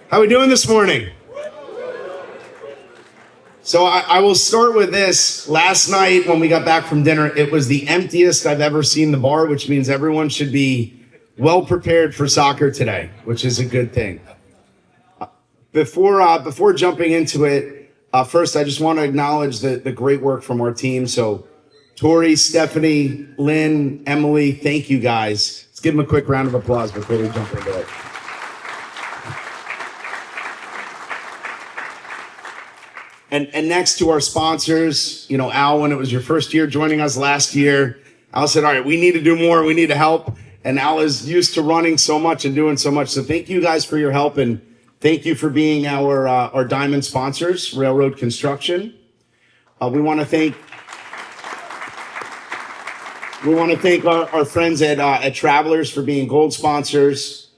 How we doing this morning? So I will start with this. Last night when we got back from dinner, it was the emptiest I've ever seen the bar, which means everyone should be well prepared for soccer today, which is a good thing. Before jumping into it, first I just want to acknowledge the great work from our team. So Tori, Stephanie, Lynn, Emily, thank you guys. Let's give them a quick round of applause before we jump into it. And next to our sponsors, Al, when it was your first year joining us last year, Al said, all right, we need to do more. We need to help. And Al is used to running so much and doing so much. So thank you guys for your help. And thank you for being our diamond sponsors, Railroad Construction. We want to thank our friends at Travelers for being gold sponsors,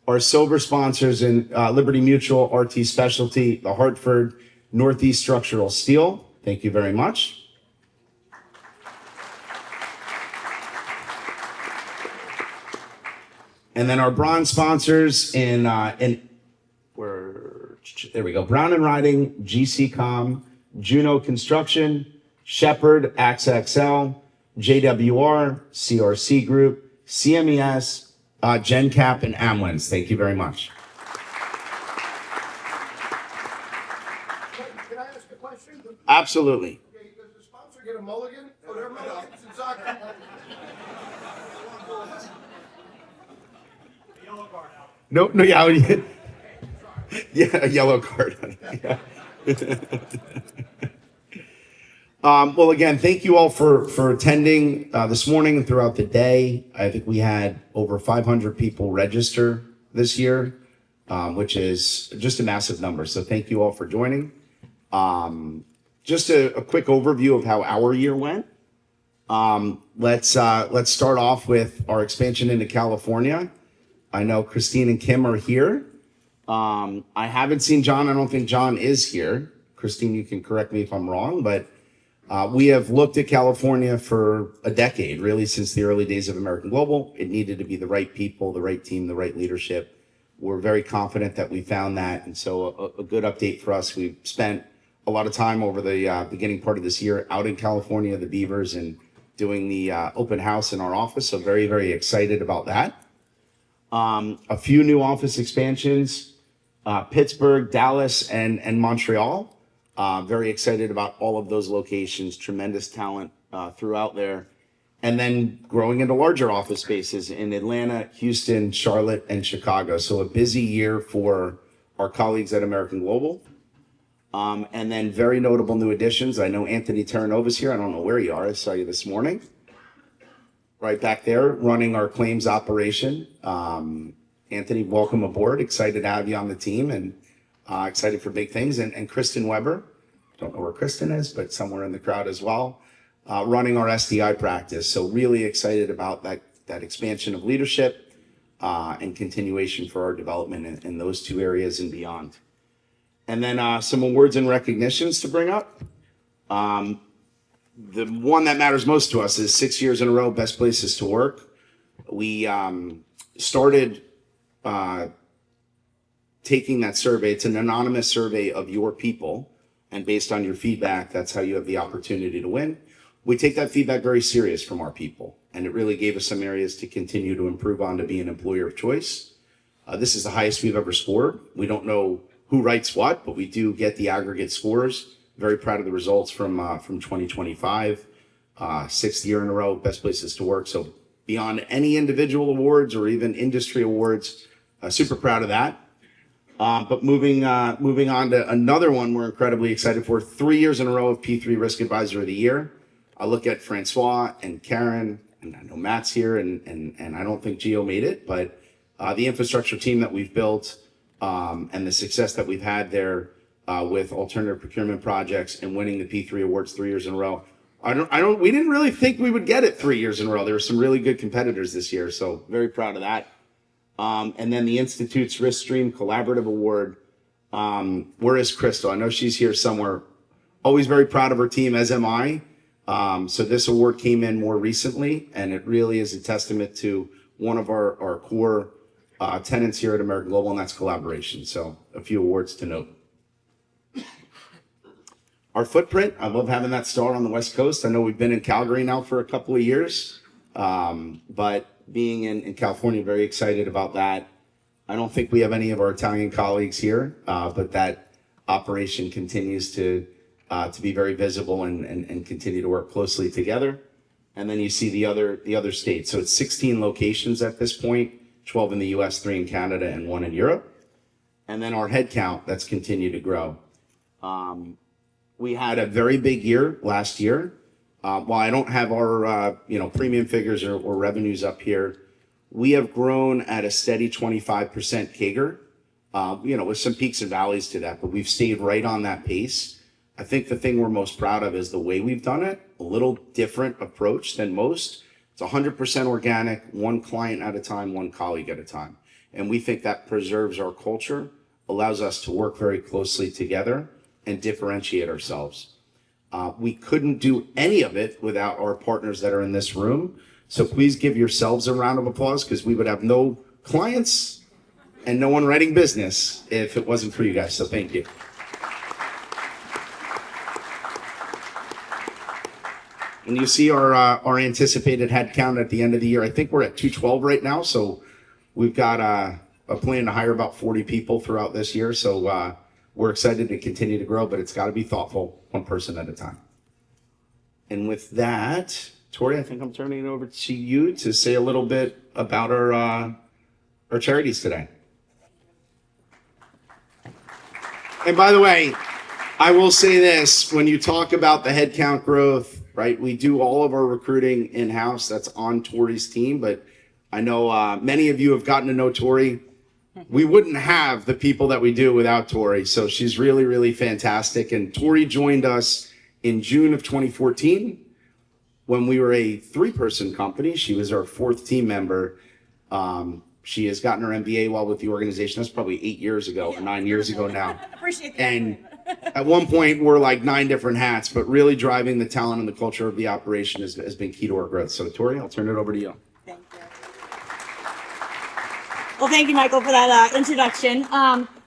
our silver sponsors in Liberty Mutual, RT Specialty, the Hartford, Northeast Structural Steel. Thank you very much. And then our bronze sponsors there we go. Brown and Riding, GC Juno Construction, Shepherd, AXXL, JWR, CRC Group, CMES, GenCap, and Amlins. Thank you very much. Absolutely. Okay, does the sponsor get a mulligan? Oh, they're mulligans in soccer. Yellow card out. No, yeah, a yellow card. Yeah. Well, again, thank you all for attending this morning and throughout the day. I think we had over 500 people register this year, which is just a massive number. So thank you all for joining. Just a quick overview of how our year went. Let's start off with our expansion into California. I know Christine and Kim are here. I haven't seen John. I don't think John is here. Christine, you can correct me if I'm wrong, but we have looked at California for a decade, really since the early days of American Global. It needed to be the right people, the right team, the right leadership. We're very confident that we found that. And so a good update for us. We've spent a lot of time over the beginning part of this year out in California, the Beavers, and doing the open house in our office. So very, very excited about that. A few new office expansions, Pittsburgh, Dallas, and Montreal. Very excited about all of those locations, tremendous talent throughout there. And then growing into larger office spaces in Atlanta, Houston, Charlotte, and Chicago. So a busy year for our colleagues at American Global. And then very notable new additions. I know Anthony Terranova's here. I don't know where you are. I saw you this morning. Right back there, running our claims operation. Anthony, welcome aboard. Excited to have you on the team and excited for big things. And Kristen Weber, don't know where Kristen is, but somewhere in the crowd as well, running our SDI practice. So really excited about that expansion of leadership and continuation for our development in those two areas and beyond. And then some awards and recognitions to bring up. The one that matters most to us is 6 years in a row, Best Places to Work. We started taking that survey. It's an anonymous survey of your people. And based on your feedback, that's how you have the opportunity to win. We take that feedback very serious from our people. And it really gave us some areas to continue to improve on to be an employer of choice. This is the highest we've ever scored. We don't know who writes what, but we do get the aggregate scores. Very proud of the results from 2025. Sixth year in a row, Best Places to Work. So beyond any individual awards or even industry awards, super proud of that. But moving on to another one we're incredibly excited for. 3 years in a row of P3 Risk Advisor of the Year. I look at Francois and Karen, and I know Matt's here, and I don't think Gio made it, but the infrastructure team that we've built, and the success that we've had there with alternative procurement projects and winning the P3 awards 3 years in a row. We didn't really think we would get it 3 years in a row. There were some really good competitors this year, so very proud of that. And then the Institute's Risk Stream Collaborative Award. Where is Crystal? I know she's here somewhere. Always very proud of her team, as am I. So this award came in more recently, and it really is a testament to one of our core tenants here at American Global, and that's collaboration. So a few awards to note. Our footprint, I love having that star on the West Coast. I know we've been in Calgary now for a couple of years, but being in California, very excited about that. I don't think we have any of our Italian colleagues here, but that operation continues to be very visible and continue to work closely together. And then you see the other states. So it's 16 locations at this point, 12 in the US, 3 in Canada, and 1 in Europe. And then our headcount that's continued to grow. We had a very big year last year. While I don't have our premium figures or revenues up here, we have grown at a steady 25% CAGR, with some peaks and valleys to that, but we've stayed right on that pace. I think the thing we're most proud of is the way we've done it, a little different approach than most. It's 100% organic, one client at a time, one colleague at a time. And we think that preserves our culture, allows us to work very closely together and differentiate ourselves. We couldn't do any of it without our partners that are in this room. So please give yourselves a round of applause, because we would have no clients and no one writing business if it wasn't for you guys. So thank you. And you see our anticipated headcount at the end of the year. I think we're at 212 right now. So we've got a plan to hire about 40 people throughout this year. So we're excited to continue to grow, but it's got to be thoughtful, one person at a time. And with that, Tori, I think I'm turning it over to you to say a little bit about our charities today. And by the way, I will say this, when you talk about the headcount growth, right, we do all of our recruiting in-house. That's on Tori's team, but I know many of you have gotten to know Tori. We wouldn't have the people that we do without Tori. So she's really, really fantastic. And Tori joined us in June of 2014 when we were a 3-person company. She was our 4th team member. She has gotten her MBA while with the organization. That's probably 8 years ago or 9 years ago now. Appreciate that. And at one point, we're like 9 different hats, but really driving the talent and the culture of the operation has been key to our growth. So Tori, I'll turn it over to you. Thank you. Well, thank you, Michael, for that introduction.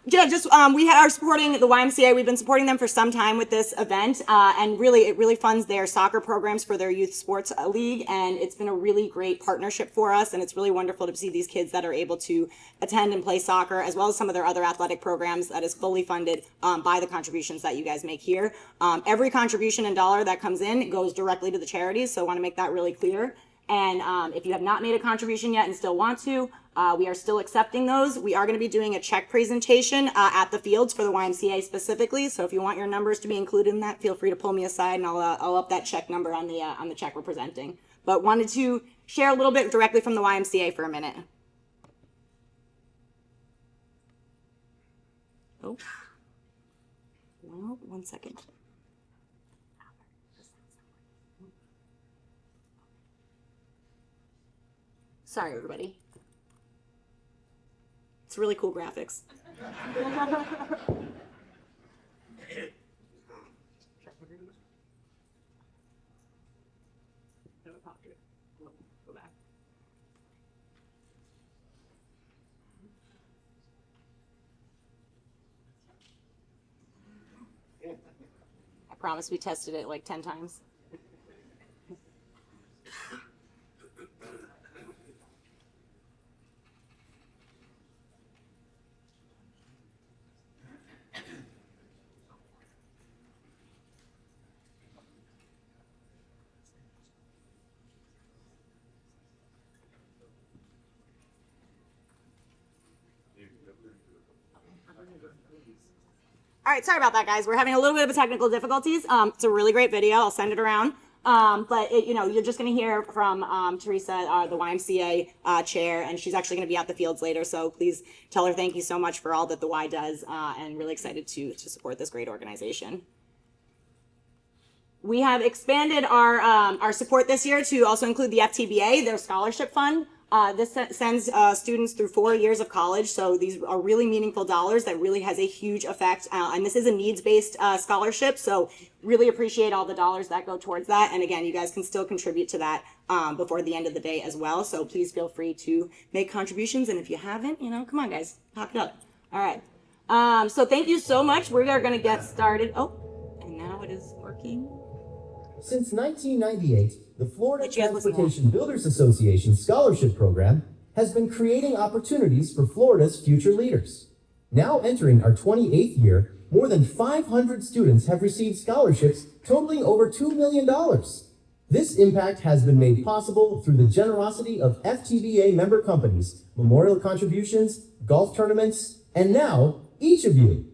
We are supporting the YMCA. We've been supporting them for some time with this event, and it really funds their soccer programs for their youth sports league, and it's been a really great partnership for us, and it's really wonderful to see these kids that are able to attend and play soccer, as well as some of their other athletic programs that is fully funded by the contributions that you guys make here. Every contribution and dollar that comes in goes directly to the charities, so I want to make that really clear. And if you have not made a contribution yet and still want to, we are still accepting those. We are going to be doing a check presentation at the fields for the YMCA specifically. So if you want your numbers to be included in that, feel free to pull me aside, and I'll up that check number on the check we're presenting. But wanted to share a little bit directly from the YMCA for a minute. Oh, well, 1 second. Sorry, everybody. It's really cool graphics. I promise we tested it like 10 times. All right, sorry about that, guys. We're having a little bit of technical difficulties. It's a really great video. I'll send it around. You're just going to hear from Teresa, the YMCA chair, and she's actually going to be at the fields later. So please tell her thank you so much for all that the Y does, and really excited to support this great organization. We have expanded our support this year to also include the FTBA, their scholarship fund. This sends students through 4 years of college, so these are really meaningful dollars that really has a huge effect. And this is a needs-based scholarship, so really appreciate all the dollars that go towards that. And again, you guys can still contribute to that before the end of the day as well. So please feel free to make contributions. And if you haven't, come on, guys, pop it up. All right. So thank you so much. We are going to get started. Oh, and now it is working. Since 1998, the Florida Did you guys listen Transportation Builders Association Scholarship Program has been creating opportunities for Florida's future leaders. Now entering our 28th year, more than 500 students have received scholarships totaling over $2 million. This impact has been made possible through the generosity of FTBA member companies, memorial contributions, golf tournaments, and now each of you.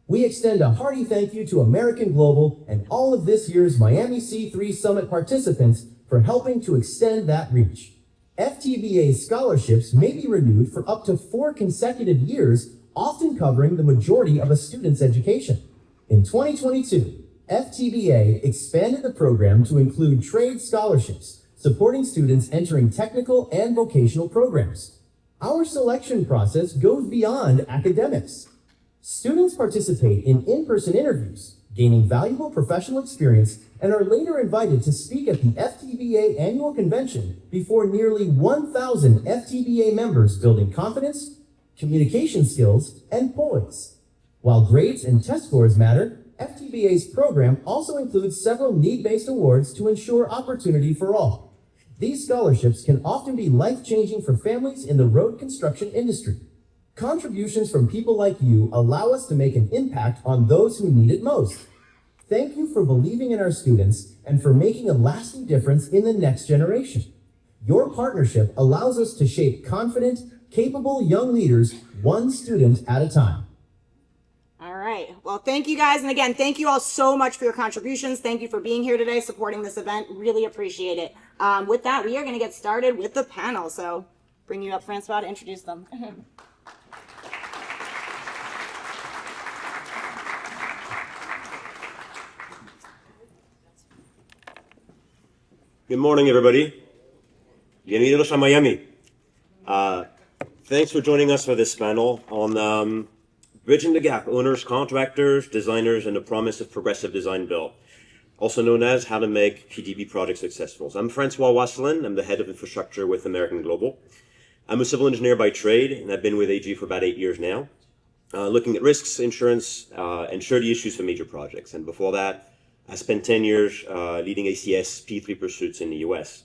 We extend a hearty thank you to American Global and all of this year's Miami C3 Summit participants for helping to extend that reach. FTBA scholarships may be renewed for up to 4 consecutive years, often covering the majority of a student's education. In 2022, FTBA expanded the program to include trade scholarships, supporting students entering technical and vocational programs. Our selection process goes beyond academics. Students participate in in-person interviews, gaining valuable professional experience, and are later invited to speak at the FTBA annual convention before nearly 1,000 FTBA members, building confidence, communication skills, and poise. While grades and test scores matter, FTBA's program also includes several need-based awards to ensure opportunity for all. These scholarships can often be life-changing for families in the road construction industry. Contributions from people like you allow us to make an impact on those who need it most. Thank you for believing in our students and for making a lasting difference in the next generation. Your partnership allows us to shape confident, capable young leaders, one student at a time. All right. Well, thank you guys. And again, thank you all so much for your contributions. Thank you for being here today, supporting this event. Really appreciate it. With that, we are going to get started with the panel. So bring you up, Francois, to introduce them. Good morning, everybody. Bienvenidos a Miami. Thanks for joining us for this panel on Bridging the Gap, Owners, Contractors, Designers, and the Promise of Progressive Design Bill, also known as How to Make PDB Projects Successful. So I'm Francois Wasselin. I'm the Head of Infrastructure with American Global. I'm a civil engineer by trade, and I've been with AG for about 8 years now, looking at risks, insurance, and surety issues for major projects. And before that, I spent 10 years leading ACS P3 pursuits in the US.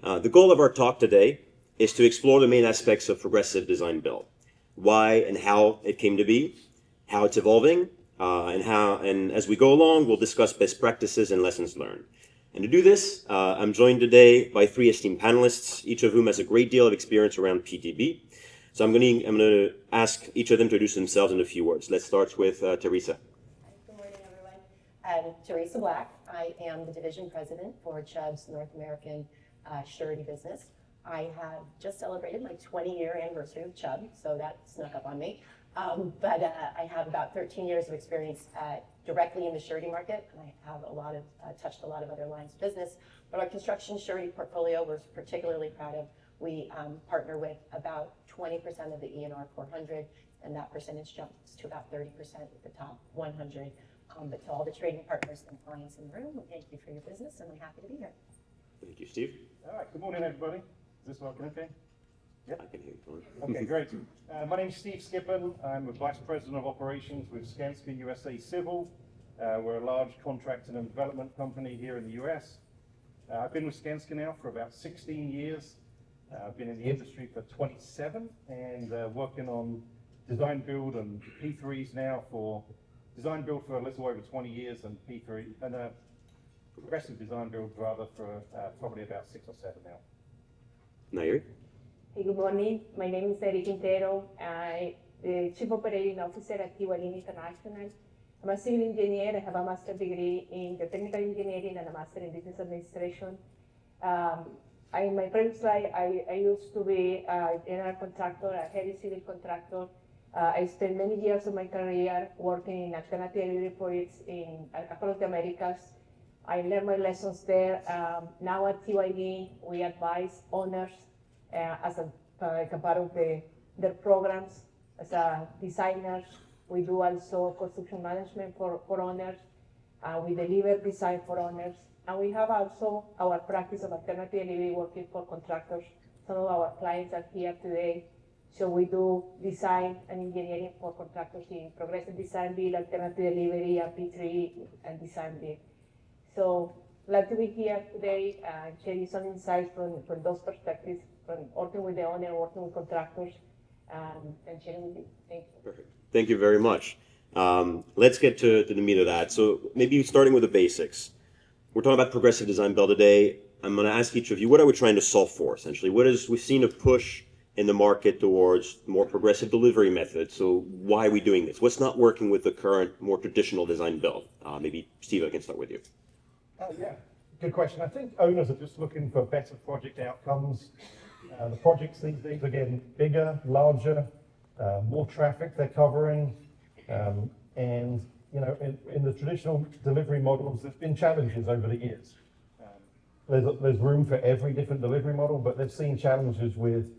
The goal of our talk today is to explore the main aspects of Progressive Design Bill, why and how it came to be, how it's evolving, and as we go along, we'll discuss best practices and lessons learned. And to do this, I'm joined today by 3 esteemed panelists, each of whom has a great deal of experience around PDB. So I'm going to ask each of them to introduce themselves in a few words. Let's start with Teresa. Good morning, everyone. I'm Teresa Black. I am the division president for Chubb's North American surety business. I have just celebrated my 20-year anniversary with Chubb, so that snuck up on me. But I have about 13 years of experience directly in the surety market, and I have touched a lot of other lines of business. But our construction surety portfolio we're particularly proud of. We partner with about 20% of the ENR 400, and that percentage jumps to about 30% with the top 100. But to all the trading partners and clients in the room, thank you for your business, and I'm happy to be here. Thank you, Steve. All right, good morning, everybody. Is this working okay? I can hear you. Okay, great. My name's Steve Skippen. I'm a Vice President of Operations with Skanska USA Civil. We're a large contracting and development company here in the US. I've been with Skanska now for about 16 years. I've been in the industry for 27 and working on design build and P3s now for design build for a little over 20 years and P3 and progressive design build rather for probably about 6 or 7 now. Nairi? Hey, good morning. My name is Eri Quintero. I'm the Chief Operating Officer at Tiwalin International. I'm a civil engineer. I have a master's degree in geotechnical engineering and a master in business administration. In my previous life, I used to be a general contractor, a heavy civil contractor. I spent many years of my career working in alternative projects across the Americas. I learned my lessons there. Now at TYD, we advise owners as a, like a part of their programs as designers. We do also construction management for owners. We deliver design for owners. And we have also our practice of alternative delivery working for contractors. Some of our clients are here today. So we do design and engineering for contractors in progressive design build, alternative delivery, P3, and design build. So glad to be here today and sharing some insights from those perspectives, from working with the owner, working with contractors, and sharing with you. Thank you. Perfect. Thank you very much. Let's get to the meat of that. So maybe starting with the basics. We're talking about progressive design build today. I'm going to ask each of you, what are we trying to solve for, essentially? We've seen a push in the market towards more progressive delivery methods. So why are we doing this? What's not working with the current, more traditional design build? Maybe Steve, I can start with you. Yeah, good question. I think owners are just looking for better project outcomes. The projects these days are getting bigger, larger, more traffic they're covering, and in the traditional delivery models, there's been challenges over the years. There's room for every different delivery model, but they've seen challenges with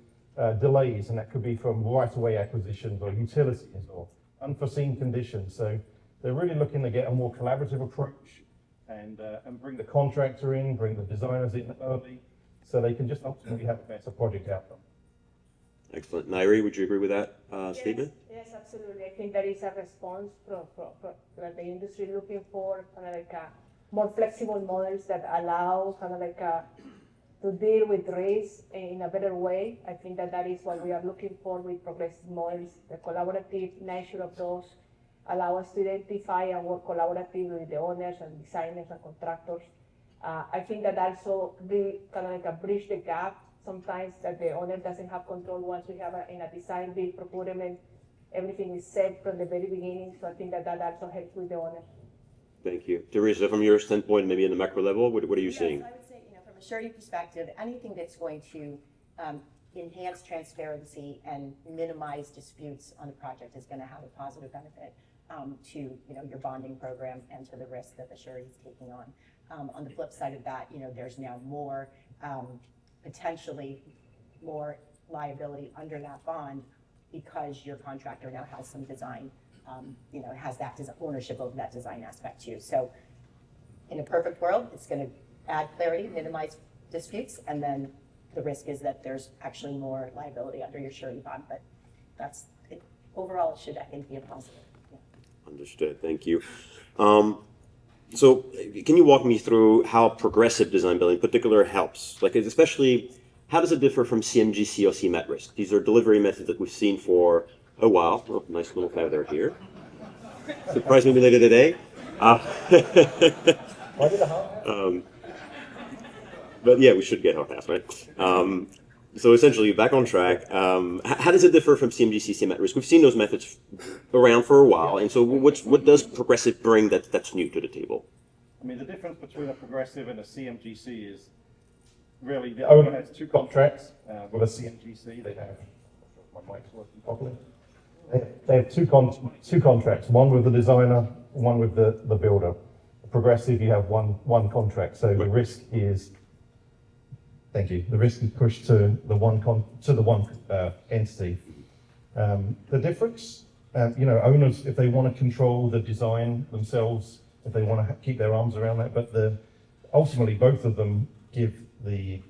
delays, and that could be from right-of-way acquisitions or utilities or unforeseen conditions. So they're really looking to get a more collaborative approach and bring the contractor in, bring the designers in early, so they can just ultimately have a better project outcome. Excellent. Nairi, would you agree with that statement? Yes, absolutely. I think that is a response from that the industry looking for kind of like more flexible models that allow kind of like to deal with risk in a better way. I think that is what we are looking for with progressive models. The collaborative nature of those allow us to identify and work collaboratively with the owners and designers and contractors. I think that also kind of like a bridge the gap sometimes that the owner doesn't have control. Once we have in a design build procurement, everything is set from the very beginning. So I think that also helps with the owner. Thank you. Teresa, from your standpoint, maybe in the macro level, what are you seeing? I would say, from a surety perspective, anything that's going to enhance transparency and minimize disputes on a project is going to have a positive benefit to your bonding program and to the risk that the surety is taking on. On the flip side of that, there's now more potentially more liability under that bond because your contractor now has some design, has that ownership of that design aspect too. So in a perfect world, it's going to add clarity, minimize disputes, and then the risk is that there's actually more liability under your surety bond. But that's it. Overall, it should, I think, be a positive. Yeah. Understood. Thank you. So can you walk me through how progressive design building in particular helps? Like, especially, how does it differ from CMGC or CMAT risk? These are delivery methods that we've seen for a while. Oh, nice little feather here. Surprised me later today. But yeah, we should get our pass, right? So essentially, back on track, how does it differ from CMGC, CMAT risk? We've seen those methods around for a while, and so what does progressive bring that's new to the table? I mean, the difference between a progressive and a CMGC is really the owner has two contracts. With a CMGC, they have, my mic's working properly. They have two contracts, one with the designer, one with the builder. Progressive, you have one contract, so the risk is. Thank you. The risk is pushed to the one entity. The difference, owners, if they want to control the design themselves, if they want to keep their arms around that, but ultimately both of them give the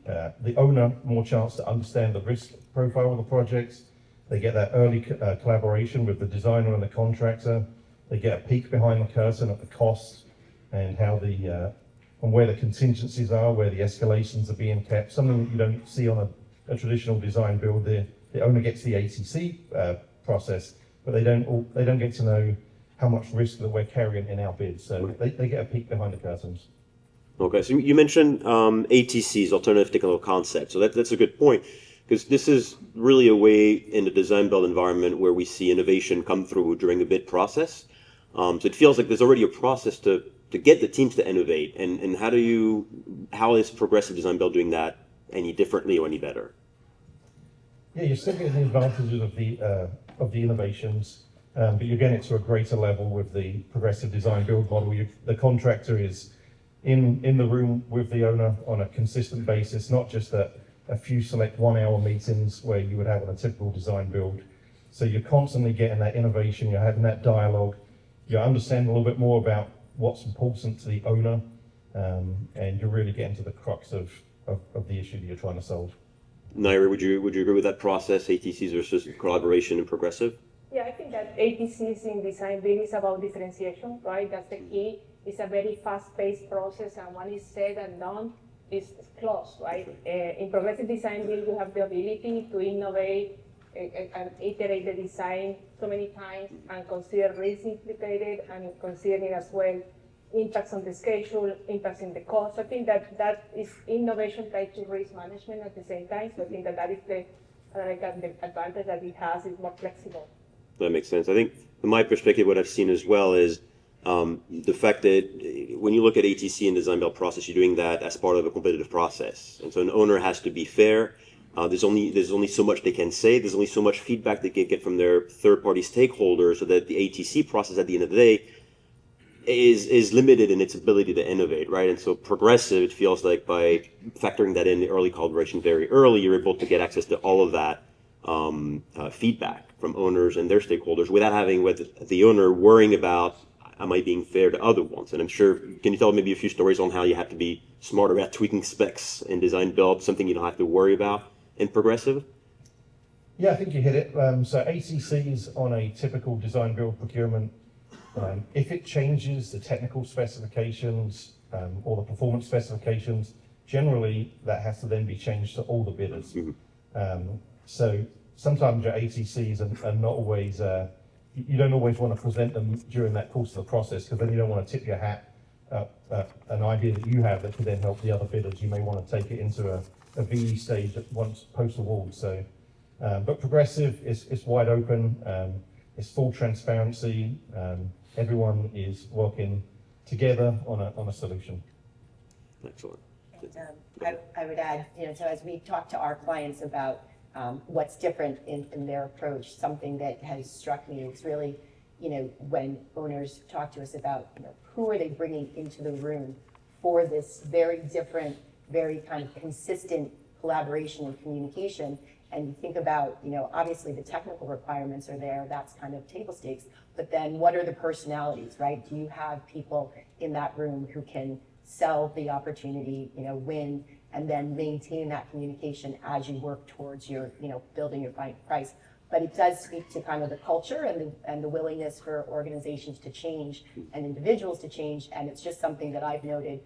owner more chance to understand the risk profile of the projects. They get that early collaboration with the designer and the contractor. They get a peek behind the curtain at the cost and how and where the contingencies are, where the escalations are being kept, something that you don't see on a traditional design build. The owner gets the ATC process, but they don't get to know how much risk that we're carrying in our bids. So they get a peek behind the curtains. Okay, so you mentioned ATCs, alternative technical concepts. So that's a good point, because this is really a way in the design build environment where we see innovation come through during the bid process. So it feels like there's already a process to get the teams to innovate, and how is progressive design build doing that any differently or any better? Yeah, you're still getting the advantages of the innovations, but you're getting it to a greater level with the progressive design build model. The contractor is in the room with the owner on a consistent basis, not just at a few select 1 hour meetings where you would have on a typical design build. So you're constantly getting that innovation, you're having that dialogue, you understand a little bit more about what's important to the owner, and you're really getting to the crux of the issue that you're trying to solve. Naira, would you agree with that process, ATCs versus collaboration and progressive? Yeah, I think that ATCs in design build is about differentiation, right? That's the key. It's a very fast-paced process, and when it's said and done, it's closed, right? In progressive design build, you have the ability to innovate and iterate the design so many times and consider risk implicated and considering as well impacts on the schedule, impacts in the cost. I think that is innovation tied to risk management at the same time. So I think that is the advantage that it has, is more flexible. That makes sense. I think from my perspective, what I've seen as well is the fact that when you look at ATC and design build process, you're doing that as part of a competitive process. And so an owner has to be fair. There's only so much they can say. There's only so much feedback they can get from their third-party stakeholders, so that the ATC process at the end of the day is limited in its ability to innovate, right? And so progressive, it feels like by factoring that in the early collaboration very early, you're able to get access to all of that feedback from owners and their stakeholders without having with the owner worrying about, am I being fair to other ones? And I'm sure, can you tell maybe a few stories on how you have to be smarter about tweaking specs in design build, something you don't have to worry about in progressive? Yeah, I think you hit it. So ATCs on a typical design build procurement, if it changes the technical specifications or the performance specifications, generally that has to then be changed to all the bidders. So sometimes your ATCs are not always, you don't always want to present them during that course of the process, because then you don't want to tip your hat an idea that you have that could then help the other bidders. You may want to take it into a VE stage once post-award. So, but progressive is wide open, it's full transparency, everyone is working together on a solution. Excellent. I would add, so as we talk to our clients about what's different in their approach, something that has struck me is really, when owners talk to us about, who are they bringing into the room for this very different, very kind of consistent collaboration and communication. And you think about, obviously the technical requirements are there, that's kind of table stakes, but then what are the personalities, right? Do you have people in that room who can sell the opportunity, win, and then maintain that communication as you work towards your, building your price? But it does speak to kind of the culture and the willingness for organizations to change and individuals to change. And it's just something that I've noted,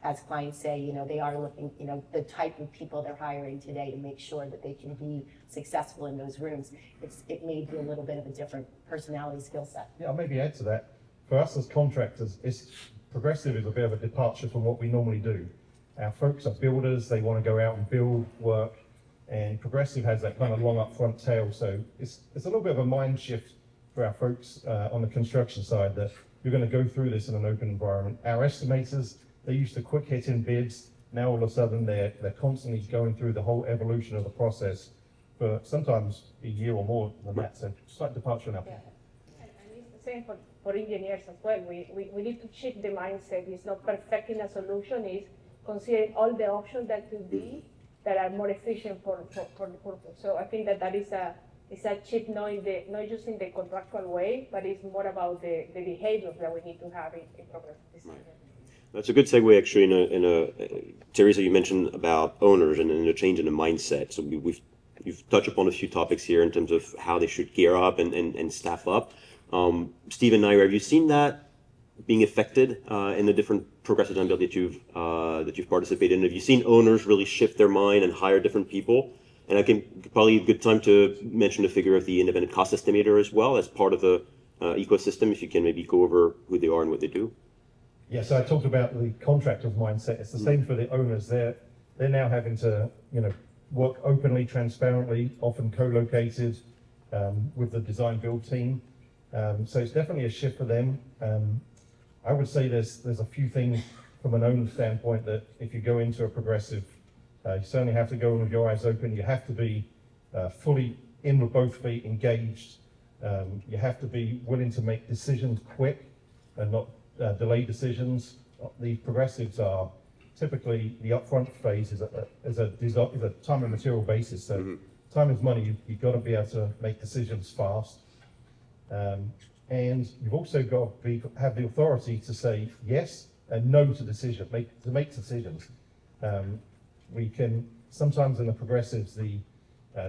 as clients say, they are looking, the type of people they're hiring today to make sure that they can be successful in those rooms. It may be a little bit of a different personality skill set. Yeah, I'll maybe add to that. For us as contractors, progressive is a bit of a departure from what we normally do. Our folks are builders, they want to go out and build work, and progressive has that kind of long upfront tail. So it's a little bit of a mind shift for our folks on the construction side, that you're going to go through this in an open environment. Our estimators, they used to quick hit in bids. Now all of a sudden they're constantly going through the whole evolution of the process for sometimes a year or more than that. So slight departure now. Yeah. And it's the same for engineers as well. We need to shift the mindset. It's not perfecting a solution, it's considering all the options that could be that are more efficient for the purpose. So I think that is a shift, not just in the contractual way, but it's more about the behaviors that we need to have in progressive design. That's a good segue, actually. Teresa, you mentioned about owners and a change in the mindset. So you've touched upon a few topics here in terms of how they should gear up and staff up. Steve and Naira, have you seen that being affected in the different progressive design build that you've participated in? Have you seen owners really shift their mind and hire different people? And I can probably a good time to mention the figure of the independent cost estimator as well as part of the ecosystem. If you can maybe go over who they are and what they do. Yeah, so I talked about the contractor's mindset. It's the same for the owners. They're now having to, work openly, transparently, often co-located with the design build team. So it's definitely a shift for them. I would say there's a few things from an owner standpoint that if you go into a progressive, you certainly have to go in with your eyes open. You have to be fully in with both feet, engaged. You have to be willing to make decisions quick and not delay decisions. The progressives are typically the upfront phase is a time and material basis. So time is money. You've got to be able to make decisions fast. And you've also got to have the authority to say yes and no to make decisions. We can sometimes in the progressives, the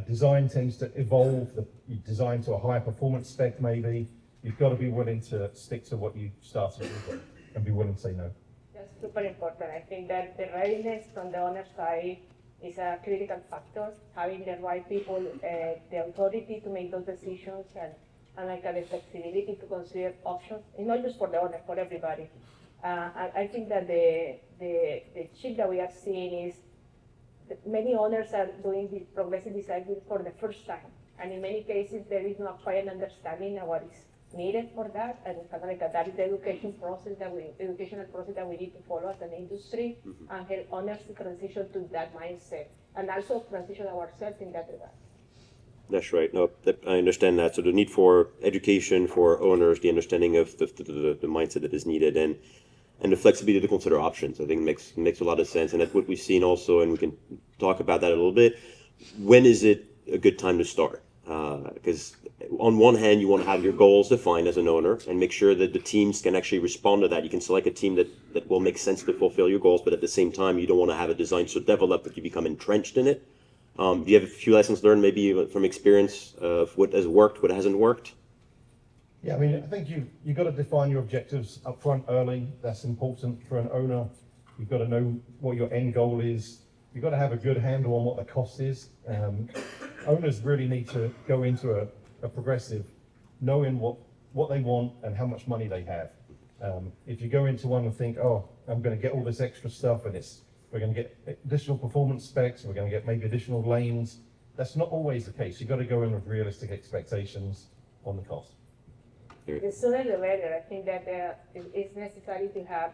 design tends to evolve. You design to a higher performance spec, maybe. You've got to be willing to stick to what you started with and be willing to say no. That's super important. I think that the readiness from the owner side is a critical factor. Having the right people, the authority to make those decisions, and like the flexibility to consider options, and not just for the owner, for everybody. I think that the shift that we are seeing is that many owners are doing the progressive design build for the first time, and in many cases there is not quite an understanding of what is needed for that, and kind of like that is the educational process that we need to follow as an industry, and help owners to transition to that mindset, and also transition ourselves in that regard. That's right. No, I understand that. So the need for education for owners, the understanding of the mindset that is needed, and the flexibility to consider options, I think makes a lot of sense. And that's what we've seen also, and we can talk about that a little bit. When is it a good time to start? Because on one hand, you want to have your goals defined as an owner and make sure that the teams can actually respond to that. You can select a team that will make sense to fulfill your goals, but at the same time, you don't want to have a design so developed that you become entrenched in it. Do you have a few lessons learned, maybe from experience of what has worked, what hasn't worked? Yeah, I mean, I think you've got to define your objectives up front early. That's important for an owner. You've got to know what your end goal is. You've got to have a good handle on what the cost is. Owners really need to go into a progressive knowing what they want and how much money they have. If you go into one and think, oh, I'm going to get all this extra stuff and we're going to get additional performance specs, we're going to get maybe additional lanes. That's not always the case. You've got to go in with realistic expectations on the cost. The sooner the better. I think that it's necessary to have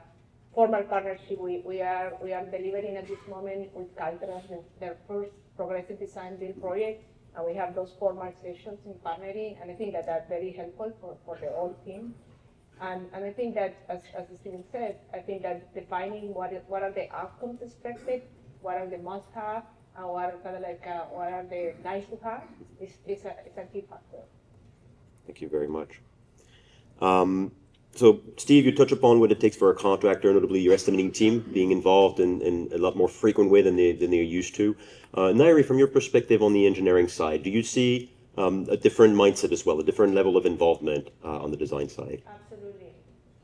formal partnership. We are delivering at this moment with Caltras their first progressive design build project, and we have those formal sessions in partnering, and I think that that's very helpful for the whole team. And I think that, as Steven said, I think that defining what are the outcomes expected, what are the must-have, and what are the nice-to-have is a key factor. Thank you very much. So, Steve, you touch upon what it takes for a contractor, notably your estimating team, being involved in a lot more frequent way than they're used to. Nairi, from your perspective on the engineering side, do you see a different mindset as well, a different level of involvement on the design side? Absolutely.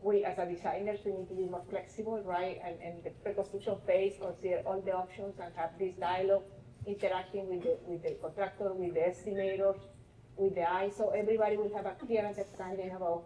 We, as a designers, we need to be more flexible, right? And the pre-construction phase, consider all the options and have this dialogue, interacting with the contractor, with the estimators, with the eye, so everybody will have a clear understanding about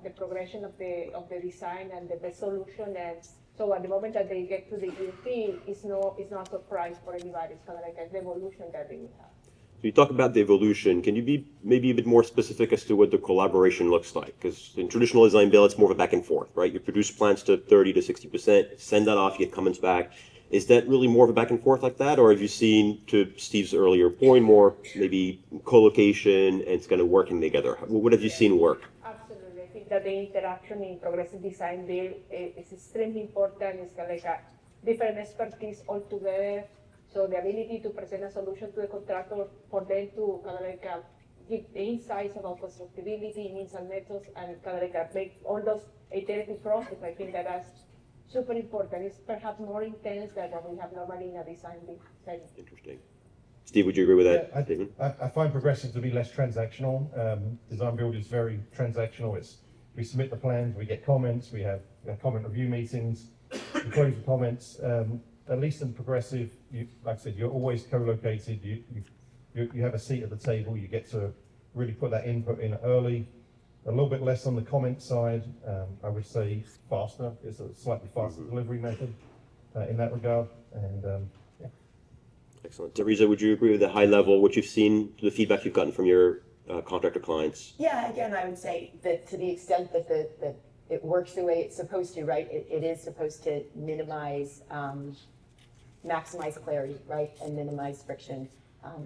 the progression of the design and the best solution. And so at the moment that they get to the UT, it's not a surprise for anybody. It's kind of like an evolution that they will have. So you talk about the evolution. Can you be maybe a bit more specific as to what the collaboration looks like? Because in traditional design build, it's more of a back and forth, right? You produce plans to 30 to 60%, send that off, you get comments back. Is that really more of a back and forth like that? Or have you seen, to Steve's earlier point, more maybe co-location and it's kind of working together? What have you seen work? Absolutely. I think that the interaction in progressive design build is extremely important. It's kind of like a different expertise altogether. So the ability to present a solution to the contractor for them to kind of like give the insights about constructability, means and methods, and kind of like make all those iterative process. I think that that's super important. It's perhaps more intense than what we have normally in a design build setting. Interesting. Steve, would you agree with that? Yeah, I find progressive to be less transactional. Design build is very transactional. We submit the plans, we get comments, we have comment review meetings, we close the comments. At least in progressive, like I said, you're always co-located. You have a seat at the table. You get to really put that input in early. A little bit less on the comment side. I would say faster. It's a slightly faster delivery method in that regard. And yeah. Excellent. Teresa, would you agree with the high level, what you've seen, the feedback you've gotten from your contractor clients? Yeah, again, I would say that to the extent that it works the way it's supposed to, right? It is supposed to minimize, maximize clarity, right? And minimize friction.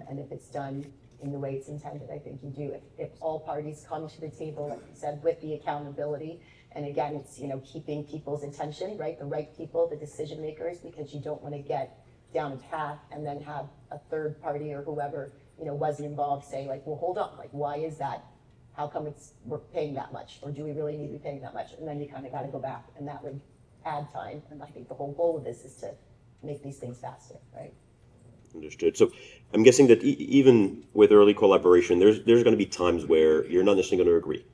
And if it's done in the way it's intended. I think you do if all parties come to the table, like you said, with the accountability. And again, it's, you know, keeping people's attention, right? The right people, the decision makers, because you don't want to get down a path and then have a third party or whoever, you know, was involved say like, well, hold on, like, why is that? How come we're paying that much? Or do we really need to be paying that much? And then you kind of got to go back, and that would add time. And I think the whole goal of this is to make these things faster, right? Understood. So I'm guessing that even with early collaboration, there's going to be times where you're not necessarily going to agree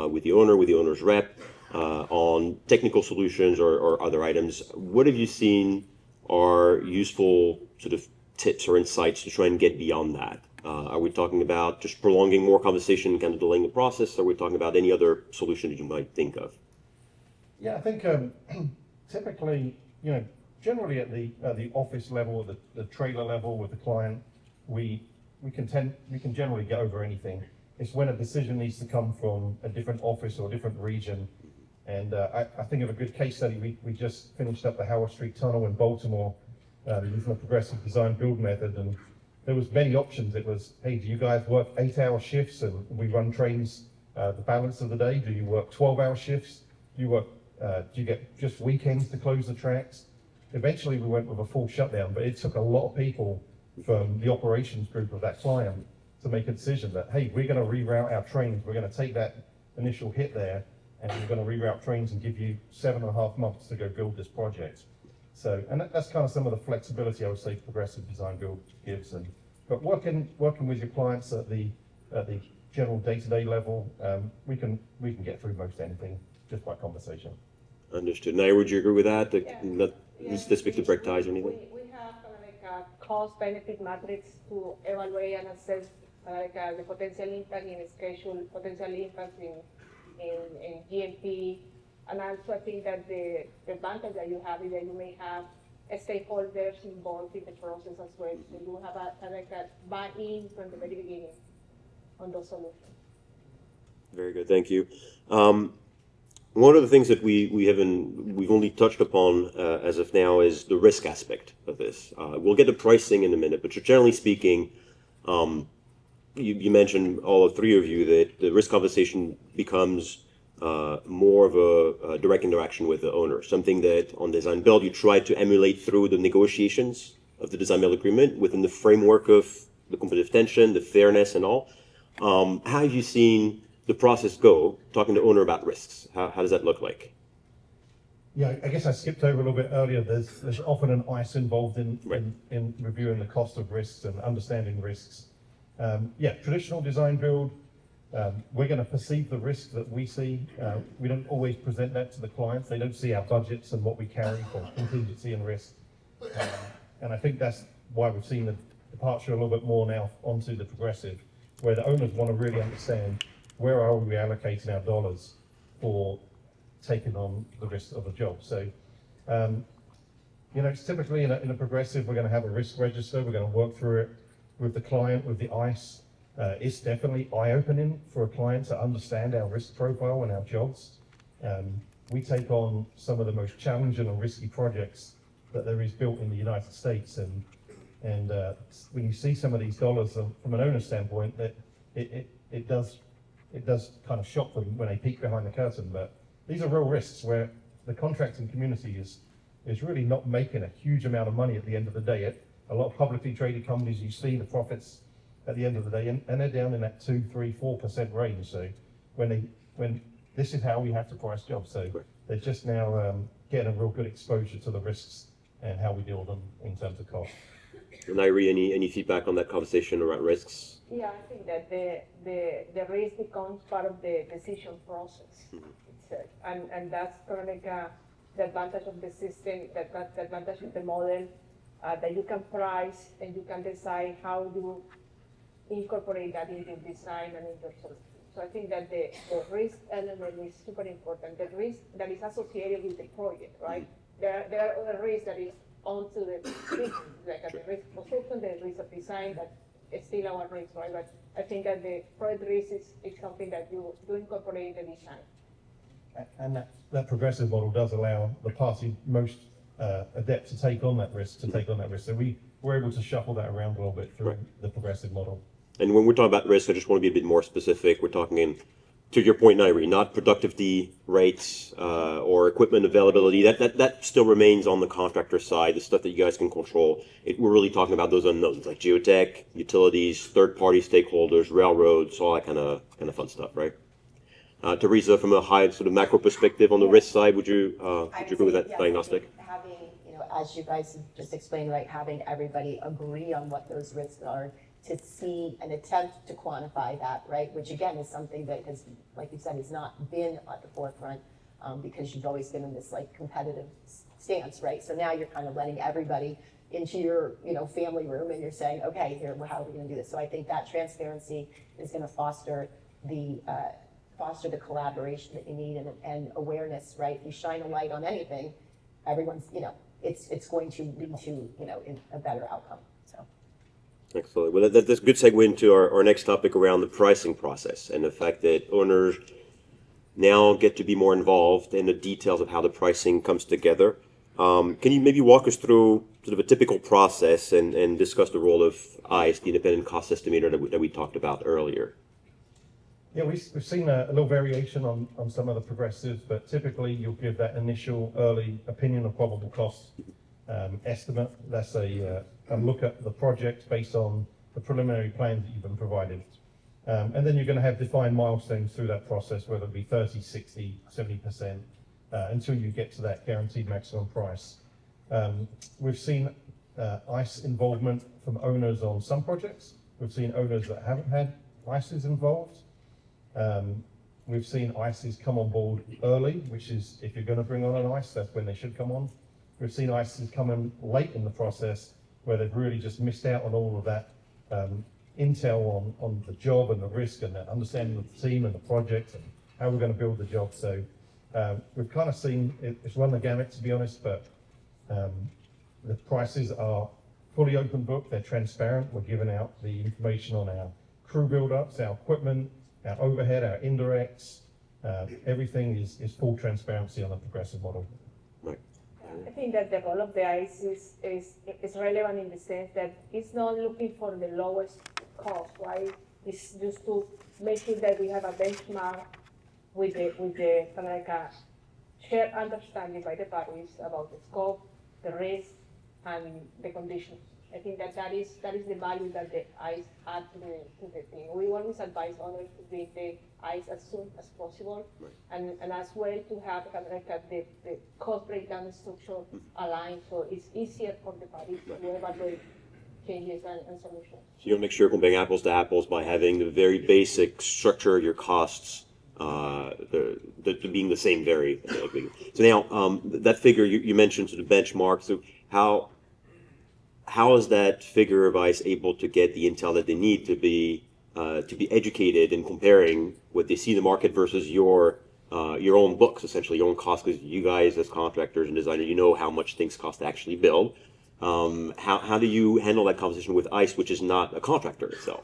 with the owner, with the owner's rep, on technical solutions or other items. What have you seen are useful sort of tips or insights to try and get beyond that? Are we talking about just prolonging more conversation, kind of delaying the process? Are we talking about any other solution that you might think of? Yeah, I think typically, you know, generally at the office level, the trailer level with the client, we can generally get over anything. It's when a decision needs to come from a different office or a different region. And I think of a good case study. We just finished up the Howard Street Tunnel in Baltimore using a progressive design build method, and there was many options. It was, hey, do you guys work 8-hour shifts and we run trains the balance of the day? Do you work 12-hour shifts? Do you get just weekends to close the tracks? Eventually we went with a full shutdown, but it took a lot of people from the operations group of that client to make a decision that, hey, we're going to reroute our trains. We're going to take that initial hit there, and we're going to reroute trains and give you 7.5 months to go build this project. So, and that's kind of some of the flexibility I would say progressive design build gives. But working with your clients at the general day-to-day level, we can get through most anything just by conversation. Understood. Nair, would you agree with that? Yeah. Not specific to break ties or anything? We have like a cost-benefit matrix to evaluate and assess the potential impact in schedule, potential impact in GMP. And also I think that the advantage that you have is that you may have stakeholders involved in the process as well. So you have a buy-in from the very beginning on those solutions. Very good, thank you. One of the things that we've only touched upon as of now is the risk aspect of this. We'll get to pricing in a minute, but generally speaking, you mentioned, all three of you, that the risk conversation becomes more of a direct interaction with the owner, something that on design build you try to emulate through the negotiations of the design build agreement within the framework of the competitive tension, the fairness and all. How have you seen the process go, talking to owner about risks? How does that look like? Yeah, I guess I skipped over a little bit earlier. There's often an ICE involved in reviewing the cost of risks and understanding risks. Yeah, traditional design build, we're going to perceive the risk that we see. We don't always present that to the clients. They don't see our budgets and what we carry for contingency and risk. And I think that's why we've seen the departure a little bit more now onto the progressive, where the owners want to really understand where are we allocating our dollars for taking on the risk of a job. So, you know, it's typically in a progressive, we're going to have a risk register. We're going to work through it with the client, with the ICE. It's definitely eye-opening for a client to understand our risk profile and our jobs. We take on some of the most challenging and risky projects that there is built in the United States. And when you see some of these dollars from an owner standpoint, that it does kind of shock them when they peek behind the curtain. But these are real risks where the contracting community is really not making a huge amount of money at the end of the day. A lot of publicly traded companies, you see the profits at the end of the day, and they're down in that 2, 3, 4% range. So when this is how we have to price jobs, so they're just now getting a real good exposure to the risks and how we deal with them in terms of cost. Nairi, any feedback on that conversation around risks? Yeah, I think that the risk becomes part of the decision process. Mm-hmm. And that's kind of like the advantage of the system, the advantage of the model, that you can price and you can decide how you incorporate that into design and into solution. So I think that the risk element is super important. The risk that is associated with the project, right? There are other risks that is onto the risk, like the risk of construction, the risk of design, that is still our risk, right? But I think that the project risk is something that you incorporate in the design. And that progressive model does allow the party most adept to take on that risk, So we're able to shuffle that around a little bit through the progressive model. And when we're talking about risk, I just want to be a bit more specific. We're talking to your point, Nairi, not productivity rates or equipment availability. That still remains on the contractor side, the stuff that you guys can control. We're really talking about those unknowns like geotech, utilities, third-party stakeholders, railroads, all that kind of fun stuff, right? Teresa, from a high sort of macro perspective on the risk side, would you agree with that Yes, diagnostic? I think having, as you guys just explained, right, having everybody agree on what those risks are, to see an attempt to quantify that, right, which again is something that has, like you said, has not been at the forefront because you've always been in this like competitive stance, right? So now you're kind of letting everybody into your, family room and you're saying, okay, here, how are we going to do this? So I think that transparency is going to foster the collaboration that you need and awareness, right? If you shine a light on anything, everyone's, it's going to lead to, a better outcome. So. Excellent. Well, that's a good segue into our next topic around the pricing process and the fact that owners now get to be more involved in the details of how the pricing comes together. Can you maybe walk us through sort of a typical process and discuss the role of ICE, the independent cost estimator that we talked about earlier? Yeah, we've seen a little variation on some of the progressives, but typically you'll give that initial early opinion of probable cost estimate. That's a look at the project based on the preliminary plans that you've been provided. And then you're going to have defined milestones through that process, whether it be 30, 60, 70%, until you get to that guaranteed maximum price. We've seen ICE involvement from owners on some projects. We've seen owners that haven't had ICEs involved. We've seen ICEs come on board early, which is if you're going to bring on an ICE, that's when they should come on. We've seen ICEs come in late in the process where they've really just missed out on all of that intel on the job and the risk and the understanding of the team and the project and how we're going to build the job. So we've kind of seen it's run the gamut, to be honest, but the prices are fully open book. They're transparent. We're giving out the information on our crew build-ups, our equipment, our overhead, our indirects. Everything is full transparency on the progressive model. Right. I think that the role of the ICE is relevant in the sense that it's not looking for the lowest cost, right? It's just to make sure that we have a benchmark with the kind of like a shared understanding by the parties about the scope, the risk, and the conditions. I think that is the value that the ICE add to the thing. We always advise owners to bring the ICE as soon as possible, right. and as well to have kind of like the cost breakdown structure aligned, so it's easier for the parties to evaluate changes and solutions. So you want to make sure you're comparing apples to apples by having the very basic structure of your costs being the same very. So now that figure you mentioned sort of benchmark. So how is that figure of ICE able to get the intel that they need to be educated in comparing what they see in the market versus your own books, essentially your own costs, because you guys as contractors and designers, you know how much things cost to actually build. How do you handle that conversation with ICE, which is not a contractor itself?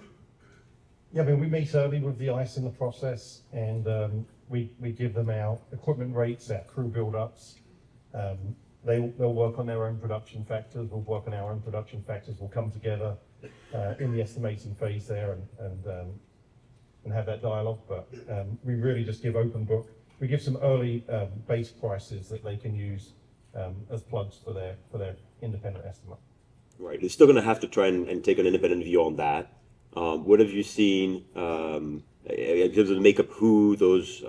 Yeah, I mean, we meet early with the ICE in the process, and we give them our equipment rates, our crew build-ups. They'll work on their own production factors, we'll work on our own production factors, we'll come together in the estimating phase there and have that dialogue, but we really just give open book. We give some early base prices that they can use as plugs for their independent estimate. Right, they're still going to have to try and take an independent view on that. What have you seen in terms of the makeup, who those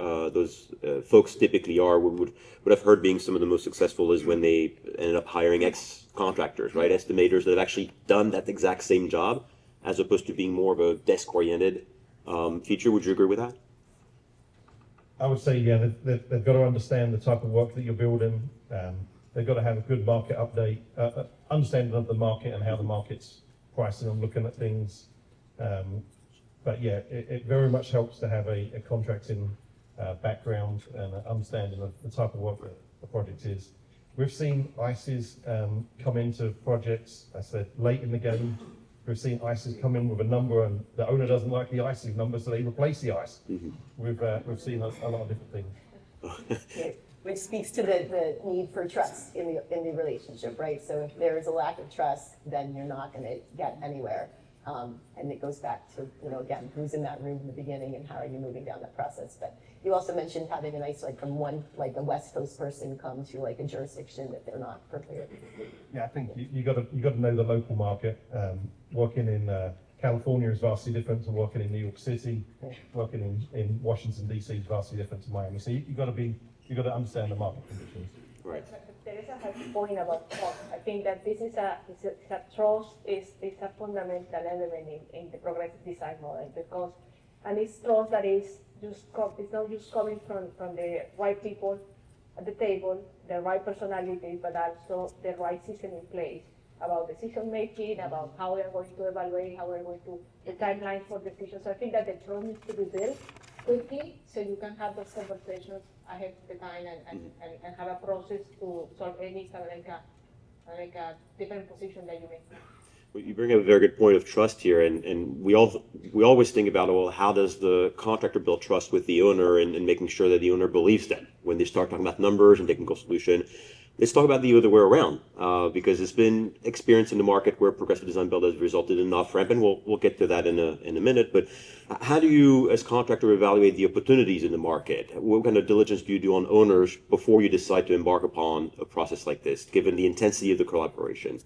folks typically are? What I've heard being some of the most successful is when they ended up hiring ex-contractors, right? Estimators that have actually done that exact same job, as opposed to being more of a desk-oriented feature. Would you agree with that? I would say, yeah, they've got to understand the type of work that you're building. They've got to have a good market update, understanding of the market and how the market's pricing and looking at things. But yeah, it very much helps to have a contracting background and an understanding of the type of work that the project is. We've seen ICEs come into projects, I said, late in the game. We've seen ICEs come in with a number and the owner doesn't like the ICE number, so they replace the ICE. Mm-hmm. We've seen a lot of different things. Which speaks to the need for trust in the relationship, right? So if there is a lack of trust, then you're not going to get anywhere. And it goes back to, again, who's in that room in the beginning and how are you moving down that process. But you also mentioned having a nice, from one, a West Coast person come to a jurisdiction that they're not familiar with. Yeah, I think you got to know the local market. Working in California is vastly different to working in New York City. Working in Washington D.C. is vastly different to Miami. So you got to understand the market conditions. Right. Teresa has a point about trust. I think that this is a trust is a fundamental element in the progressive design model, because it's trust that is it's not just coming from the right people at the table, the right personality, but also the right system in place about decision making, about how we are going to evaluate, how we're going to the timeline for decisions. So I think that the trust needs to be built quickly, so you can have those conversations ahead of the time and have a process to solve any kind of like a different position that you make. Well, you bring up a very good point of trust here, and we always think about, well, how does the contractor build trust with the owner, and making sure that the owner believes them when they start talking about numbers and technical solution. Let's talk about the other way around, because there's been experience in the market where progressive design build has resulted in off-ramp, and we'll get to that in a minute. But how do you, as contractor, evaluate the opportunities in the market? What kind of diligence do you do on owners before you decide to embark upon a process like this, given the intensity of the collaboration?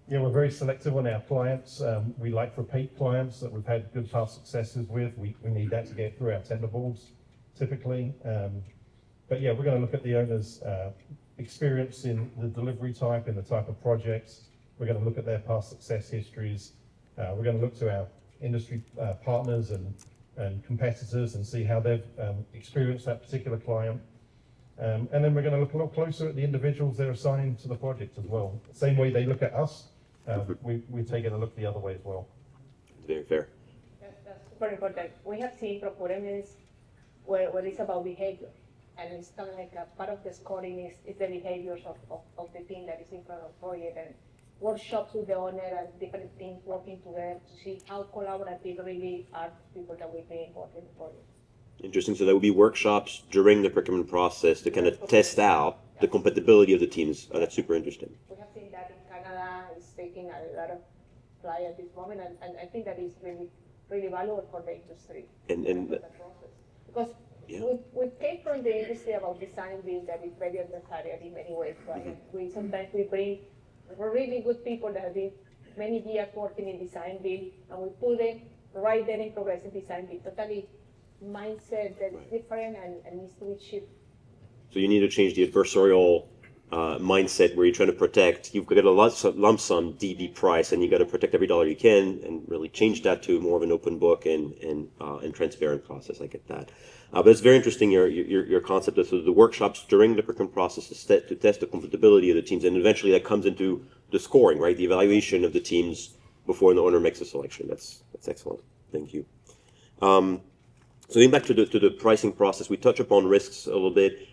Yeah, we're very selective on our clients. We like repeat clients that we've had good past successes with. We need that to get through our tender boards, typically. But yeah, we're going to look at the owner's experience in the delivery type, in the type of projects. We're going to look at their past success histories. We're going to look to our industry partners and competitors and see how they've experienced that particular client. And then we're going to look a lot closer at the individuals they're assigning to the project as well. Same way they look at us, we're taking a look the other way as well. Very fair. That's super important. We have seen procurements where it's about behavior. And it's kind of like a part of the scoring is the behaviors of the team that is in front of project, and workshops with the owner and different teams working together to see how collaborative really are people that we bring involved in the project. Interesting. So there would be workshops during the procurement process to kind of test out the compatibility of the teams. That's super interesting. We have seen that in Canada. It's taking a lot of fly at this moment, and I think that is really, really valuable for the industry. And that process. Because yeah. we came from the industry about design build that is very adversarial in many ways, right? Sometimes we bring really good people that have been many years working in design build, and we put them right there in progressive design build. Totally mindset that is different and needs to be shifted. So you need to change the adversarial mindset where you're trying to protect. You've got a lump sum DB price, and you got to protect every dollar you can, and really change that to more of an open book and transparent process. I get that. But it's very interesting your concept of the workshops during the procurement process to test the compatibility of the teams, and eventually that comes into the scoring, right? The evaluation of the teams before the owner makes a selection. That's excellent. Thank you. So getting back to the pricing process, we touch upon risks a little bit.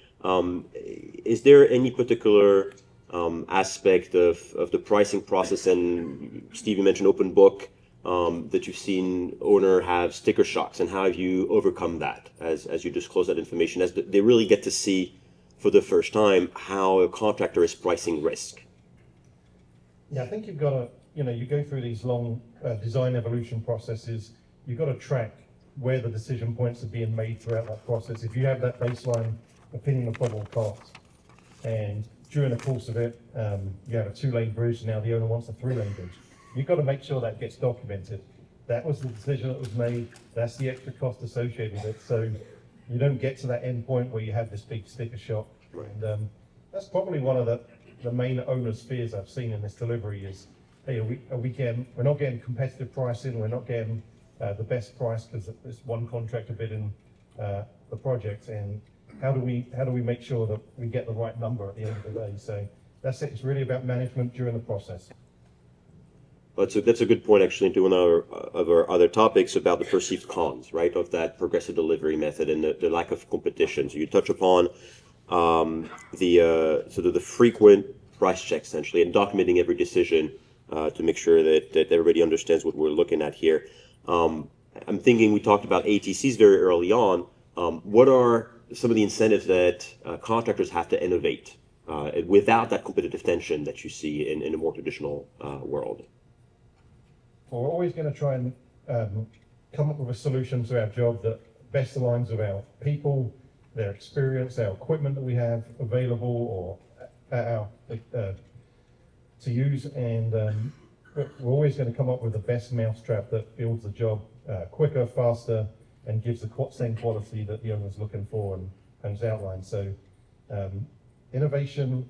Is there any particular aspect of the pricing process, and Steve, you mentioned open book, that you've seen owner have sticker shocks, and how have you overcome that as you disclose that information, as they really get to see for the first time how a contractor is pricing risk? Yeah, I think you've got to, you go through these long design evolution processes, you've got to track where the decision points are being made throughout that process. If you have that baseline opinion of probable cost, and during the course of it, you have a 2-lane bridge, and now the owner wants a 3-lane bridge. You've got to make sure that gets documented. That was the decision that was made. That's the extra cost associated with it. So you don't get to that end point where you have this big sticker shock. Right. And that's probably one of the main owner's fears I've seen in this delivery is, hey, we're not getting competitive pricing, we're not getting the best price because there's one contractor bidding the project, and how do we make sure that we get the right number at the end of the day? So that's it. It's really about management during the process. That's a good point, actually, into one of our other topics about the perceived cons, right, of that progressive delivery method and the lack of competition. So you touch upon the sort of the frequent price checks, essentially, and documenting every decision to make sure that everybody understands what we're looking at here. I'm thinking we talked about ATCs very early on. What are some of the incentives that contractors have to innovate without that competitive tension that you see in a more traditional world? we're always going to try and come up with a solution to our job that best aligns with our people, their experience, our equipment that we have available or at our to use, and we're always going to come up with the best mousetrap that builds the job quicker, faster, and gives the same quality that the owner's looking for and has outlined. So innovation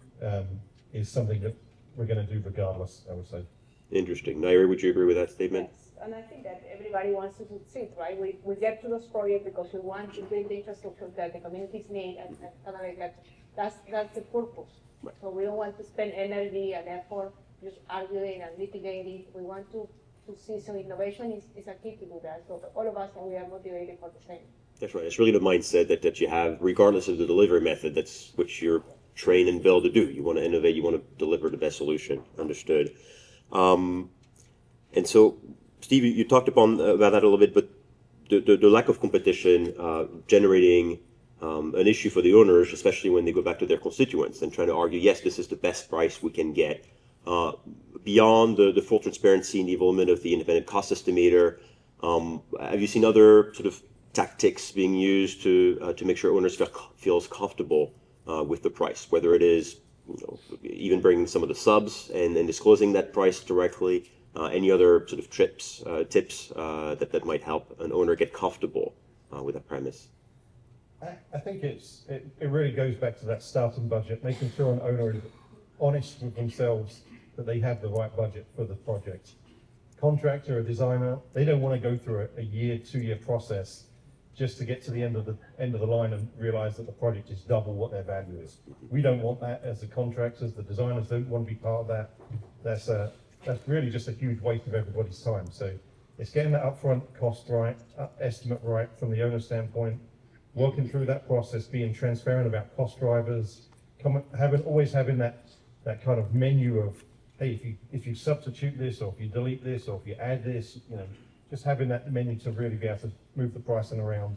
is something that we're going to do regardless, I would say. Interesting. Nairi, would you agree with that statement? Yes, and I think that everybody wants to succeed, right? We get to those projects because we want to build the infrastructure that the communities need, and kind of like that's the purpose. Right. So we don't want to spend energy and effort just arguing and litigating. We want to see some innovation is a key to do that. So all of us, and we are motivated for the same. That's right. It's really the mindset that you have, regardless of the delivery method. That's what you're trained and built to do. You want to innovate. You want to deliver the best solution. Understood. And so, Steve, you talked about that a little bit, but the lack of competition generating an issue for the owners, especially when they go back to their constituents and trying to argue, yes, this is the best price we can get. Beyond the full transparency and the involvement of the independent cost estimator, have you seen other sort of tactics being used to make sure owners feels comfortable with the price, whether it is even bringing some of the subs and disclosing that price directly, any other sort of tips that might help an owner get comfortable with that premise? I think it really goes back to that starting budget, making sure an owner is honest with themselves that they have the right budget for the project. Contractor or designer, they don't want to go through a year, 2-year process just to get to the end of the line and realize that the project is double what their value is. We don't want that as the contractors. The designers don't want to be part of that. That's really just a huge waste of everybody's time. So it's getting that upfront cost right, estimate right from the owner standpoint, working through that process, being transparent about cost drivers, always having that kind of menu of, hey, if you substitute this, or if you delete this, or if you add this, just having that menu to really be able to move the pricing around.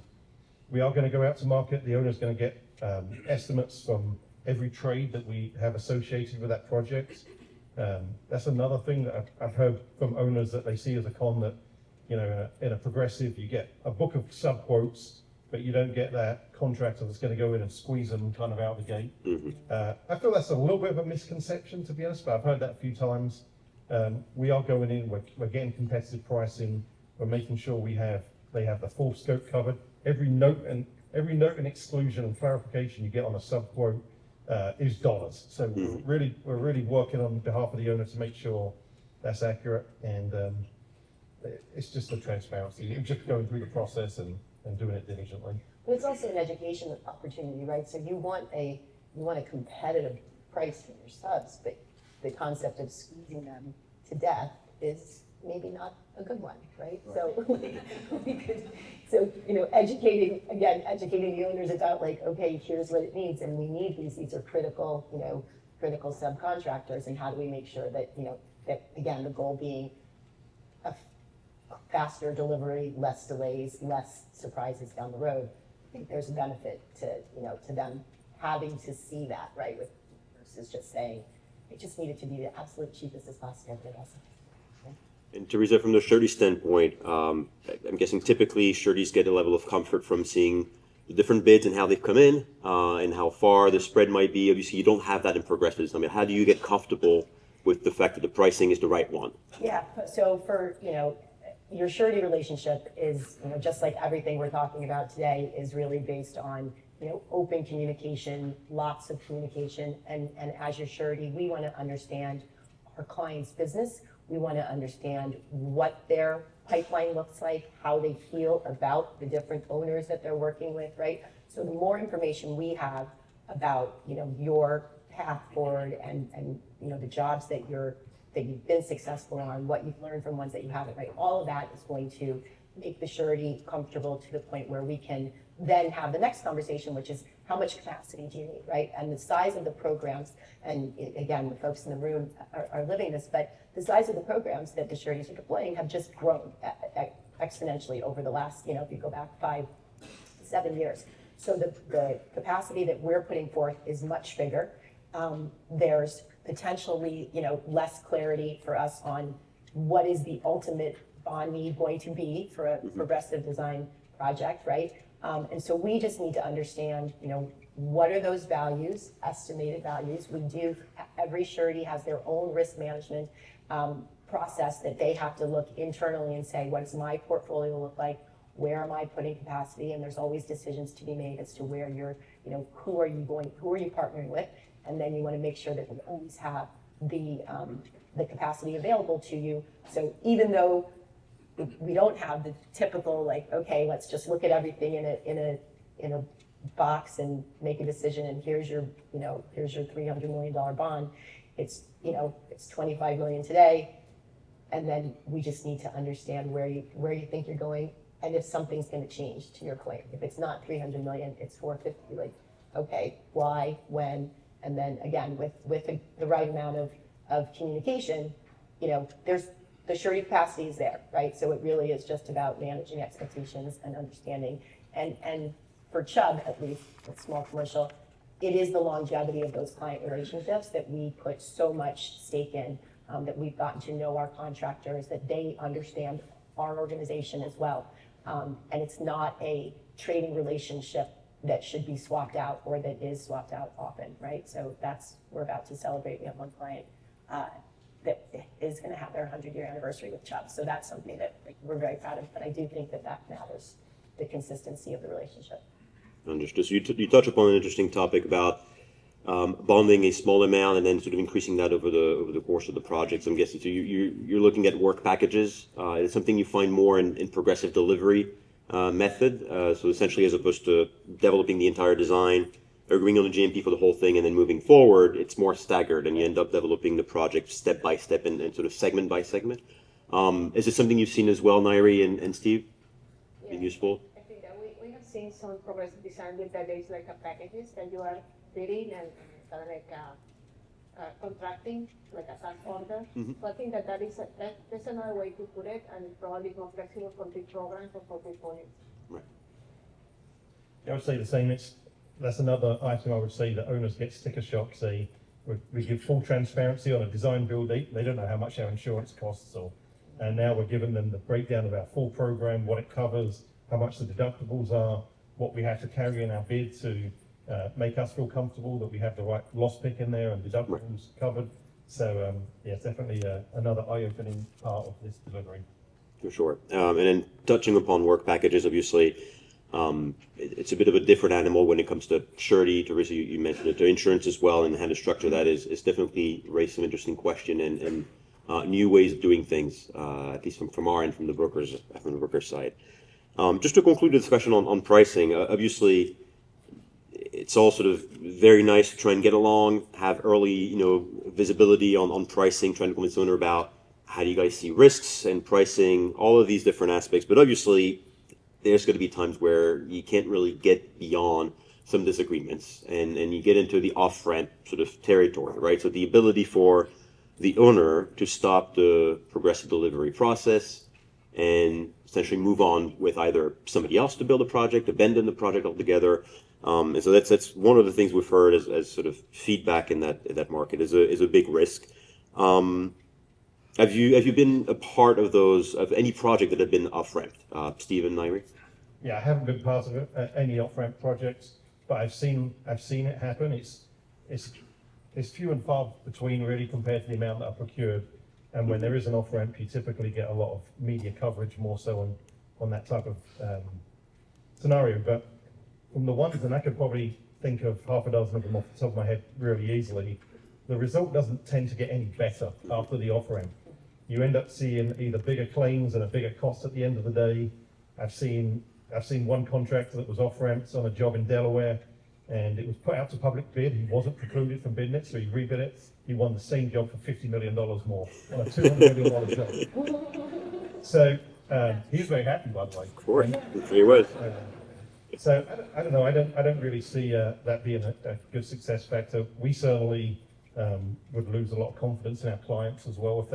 We are going to go out to market. The owner's going to get estimates from every trade that we have associated with that project. That's another thing that I've heard from owners that they see as a con, that in a progressive you get a book of sub quotes, but you don't get that contractor that's going to go in and squeeze them kind of out of the gate. Mm-hmm. I feel that's a little bit of a misconception, to be honest, but I've heard that a few times. We are going in, we're getting competitive pricing, we're making sure they have the full scope covered. Every note and exclusion and clarification you get on a sub quote is dollars. So mm-hmm. we're really working on behalf of the owner to make sure that's accurate, and it's just the transparency. You're just going through the process and doing it diligently. But it's also an education opportunity, right? So you want a competitive price for your subs, but the concept of squeezing them to death is maybe not a good one, right? So educating the owners about, like, okay, here's what it needs, and we need these are critical subcontractors, and how do we make sure that that, again, the goal being a faster delivery, less delays, less surprises down the road. I think there's a benefit to them having to see that, right, versus just saying it just needed to be the absolute cheapest as possible for us. And Teresa, from the surety standpoint, I'm guessing typically sureties get a level of comfort from seeing the different bids and how they've come in, and how far the spread might be. Obviously, you don't have that in progressives. I mean, how do you get comfortable with the fact that the pricing is the right one? Yeah, so for, your surety relationship is, just like everything we're talking about today, is really based on, open communication, lots of communication. And as your surety, we want to understand our client's business. We want to understand what their pipeline looks like, how they feel about the different owners that they're working with, right? So the more information we have about, your path forward and the jobs that you've been successful on, what you've learned from ones that you haven't, right? All of that is going to make the surety comfortable to the point where we can then have the next conversation, which is how much capacity do you need, right? And the size of the programs, and again, the folks in the room are living this, but the size of the programs that the sureties are deploying have just grown exponentially over the last, if you go back 5-7 years. So the capacity that we're putting forth is much bigger. There's potentially, less clarity for us on what is the ultimate bond need going to be for a progressive design project, right? And so we just need to understand, what are those values, estimated values? Every surety has their own risk management process that they have to look internally and say, what does my portfolio look like? Where am I putting capacity? And there's always decisions to be made as to where who are you partnering with? And then you want to make sure that we always have the capacity available to you. So even though we don't have the typical okay, let's just look at everything in a box and make a decision, and here's your $300 million bond. It's it's 25 million today, and then we just need to understand where you think you're going, and if something's going to change. To your point, if it's not 300 million, it's 450. Okay, why, when, and then again with the right amount of communication, there's the surety capacity is there, right? So it really is just about managing expectations and understanding. And for Chubb, at least, with small commercial, it is the longevity of those client relationships that we put so much stake in, that we've gotten to know our contractors, that they understand our organization as well. And it's not a trading relationship that should be swapped out or that is swapped out often, right? So we're about to celebrate. We have one client that is going to have their 100-year anniversary with Chubb. So that's something that we're very proud of. But I do think that matters, the consistency of the relationship. Understood. So you touch upon an interesting topic about bonding a small amount and then sort of increasing that over the course of the project. So I'm guessing you're looking at work packages. It's something you find more in progressive delivery method. So essentially, as opposed to developing the entire design, agreeing on the GMP for the whole thing, and then moving forward, it's more staggered, and you end up developing the project step by step and sort of segment by segment. Is this something you've seen as well, Nairi and Steve? Yeah. Been useful? I think that we have seen some progressive design with that there's like a packages that you are bidding and kind of like contracting, like a task order. So I think that's another way to put it, and it's probably more flexible for big programs or for big volumes. Right. I would say the same. That's another item I would say that owners get sticker shock. We give full transparency on a design build. They don't know how much our insurance costs, and now we're giving them the breakdown of our full program, what it covers, how much the deductibles are, what we have to carry in our bid to make us feel comfortable that we have the right loss pick in there and deductibles covered. So yeah, it's definitely another eye-opening part of this delivery. For sure. And then touching upon work packages, obviously, it's a bit of a different animal when it comes to surety. Teresa, you mentioned it, to insurance as well, and how to structure that is definitely raised some interesting question and new ways of doing things, at least from our end, from the broker's side. Just to conclude the discussion on pricing, obviously, it's all sort of very nice to try and get along, have early, visibility on pricing, trying to convince the owner about how do you guys see risks and pricing, all of these different aspects. But obviously, there's going to be times where you can't really get beyond some disagreements, and you get into the off-ramp sort of territory, right? So the ability for the owner to stop the progressive delivery process and essentially move on with either somebody else to build a project, abandon the project altogether. And so that's one of the things we've heard as sort of feedback in that market is a big risk. Have you been a part of any project that have been off-ramped? Steve and Nairi? Yeah, I haven't been part of any off-ramp projects, but I've seen it happen. It's few and far between really compared to the amount that are procured. And when there is an off-ramp, you typically get a lot of media coverage, more so on that type of scenario. But from the ones, and I could probably think of half a dozen of them off the top of my head really easily, the result doesn't tend to get any better after the off-ramp. You end up seeing either bigger claims and a bigger cost at the end of the day. I've seen one contractor that was off-ramped on a job in Delaware, and it was put out to public bid. He wasn't precluded from bidding it, so he rebid it. He won the same job for $50 million more on a $200 million job. So he was very happy, by the way. Of course, he was. So I don't know. I don't really see that being a good success factor. We certainly would lose a lot of confidence in our clients as well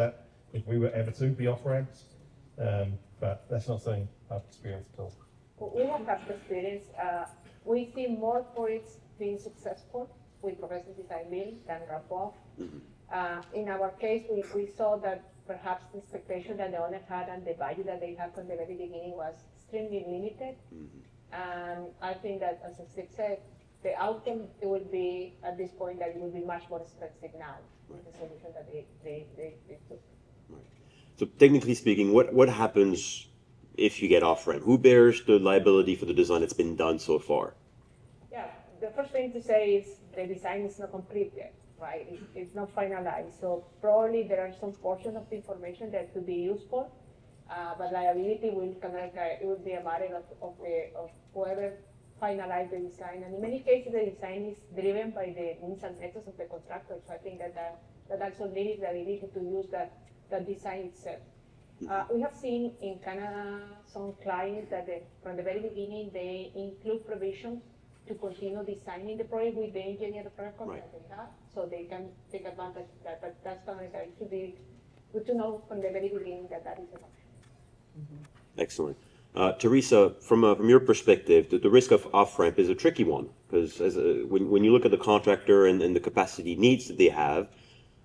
if we were ever to be off-ramps. But that's not something I've experienced at all. We have had experience. We see more for it being successful with progressive design build than wrap off. In our case, we saw that perhaps the expectation that the owner had and the value that they had from the very beginning was extremely limited. And I think that, as Steve said, the outcome it will be at this point that it will be much more expensive now with the solution that they took. So technically speaking, what happens if you get off-ramp? Who bears the liability for the design that's been done so far? Yeah, the first thing to say is the design is not complete yet, right? It's not finalized. So probably there are some portion of the information that could be useful, but liability will it will be a matter of whoever finalized the design. And in many cases, the design is driven by the means and methods of the contractor. So I think that also limits the ability to use that design itself. We have seen in Canada some clients that from the very beginning, they include provisions to continue designing the project with the engineer project contract they have, so they can take advantage of that. But that's going to be good to know from the very beginning that is an option. Excellent. Teresa, from your perspective, the risk of off-ramp is a tricky one, because when you look at the contractor and the capacity needs that they have,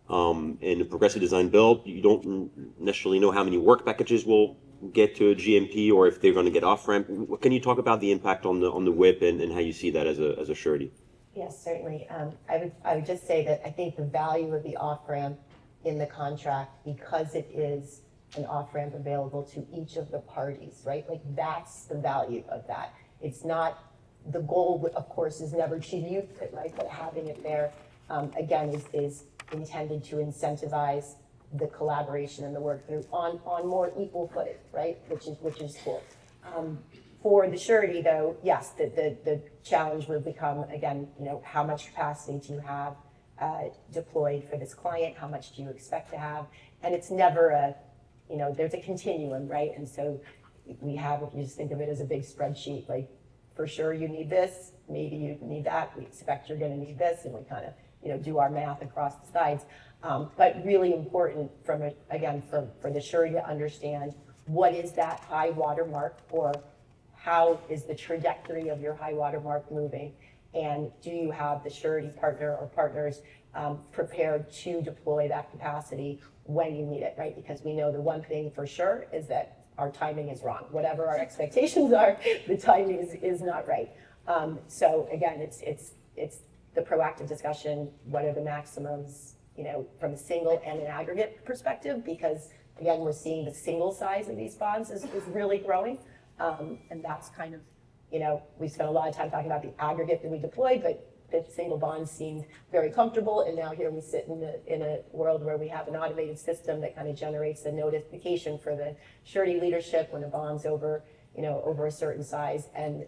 in a progressive design build, you don't necessarily know how many work packages will get to a GMP or if they're going to get off-ramp. Can you talk about the impact on the WIP and how you see that as a surety? Yes, certainly. I would just say that I think the value of the off-ramp in the contract, because it is an off-ramp available to each of the parties, right? Like that's the value of that. It's not, the goal, of course, is never to use it, right? But having it there, again, is intended to incentivize the collaboration and the work through on more equal footing, right? Which is cool. For the surety, though, yes, the challenge will become, again, how much capacity do you have deployed for this client? How much do you expect to have? And it's never there's a continuum, right? And so we have, if you just think of it as a big spreadsheet, like for sure you need this, maybe you need that, we expect you're going to need this, and we kind of do our math across the sides. But really important for the surety to understand what is that high water mark, or how is the trajectory of your high water mark moving, and do you have the surety partner or partners prepared to deploy that capacity when you need it, right? Because we know the one thing for sure is that our timing is wrong. Whatever our expectations are, the timing is not right. So again, it's the proactive discussion. What are the maximums, from a single and an aggregate perspective? Because again, we're seeing the single size of these bonds is really growing, and that's kind of, we spent a lot of time talking about the aggregate that we deployed, but the single bonds seemed very comfortable, and now here we sit in a world where we have an automated system that kind of generates a notification for the surety leadership when a bond's over a certain size, and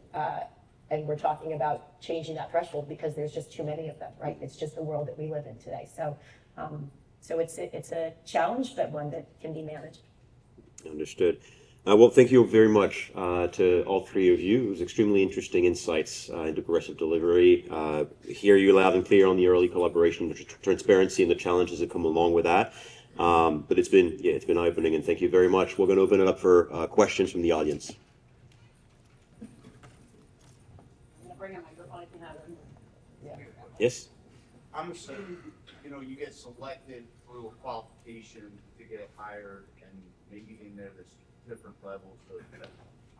we're talking about changing that threshold because there's just too many of them, right? It's just the world that we live in today. So, it's a challenge, but one that can be managed. Understood. Well, thank you very much to all three of you. It was extremely interesting insights into progressive delivery. Hear you loud and clear on the early collaboration, the transparency, and the challenges that come along with that. But it's been eye-opening, and thank you very much. We're going to open it up for questions from the audience. Yes. I'm assuming, you get selected through a qualification to get hired, and maybe in there's different levels of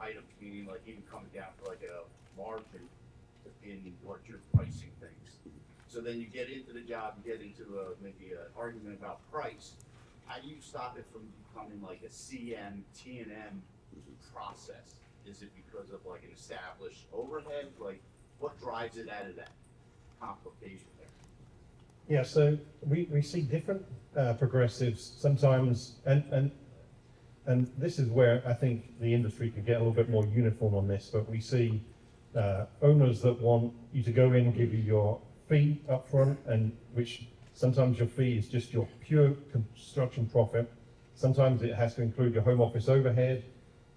items, meaning like even coming down to like a margin in what you're pricing things. So then you get into the job, you get into maybe an argument about price. How do you stop it from becoming like a CM, T&M process? Is it because of like an established overhead? Like what drives it out of that complication there? Yeah, so we see different progressives sometimes, and this is where I think the industry could get a little bit more uniform on this, but we see owners that want you to go in and give you your fee up front, and which sometimes your fee is just your pure construction profit. Sometimes it has to include your home office overhead.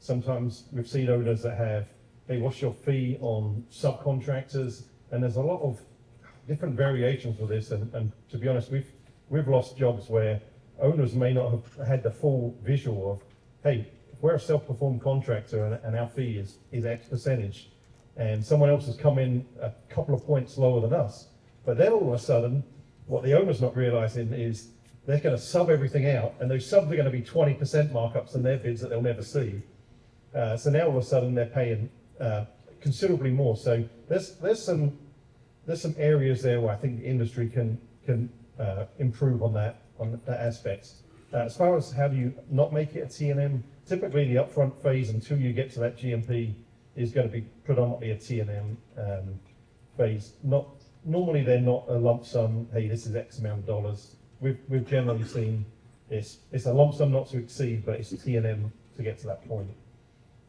Sometimes we've seen owners that have, hey, what's your fee on subcontractors? And there's a lot of different variations with this, and to be honest, we've lost jobs where owners may not have had the full visual of, hey, if we're a self-performed contractor and our fee is X percentage, and someone else has come in a couple of points lower than us, but then all of a sudden, what the owner's not realizing is they're going to sub everything out, and those subs are going to be 20% markups on their bids that they'll never see. So now all of a sudden they're paying considerably more. So there's some areas there where I think the industry can improve on that aspect. As far as how do you not make it a T&M, typically the upfront phase until you get to that GMP is going to be predominantly a T&M phase. Normally they're not a lump sum, hey, this is X amount of dollars. We've generally seen it's a lump sum not to exceed, but it's a T&M to get to that point.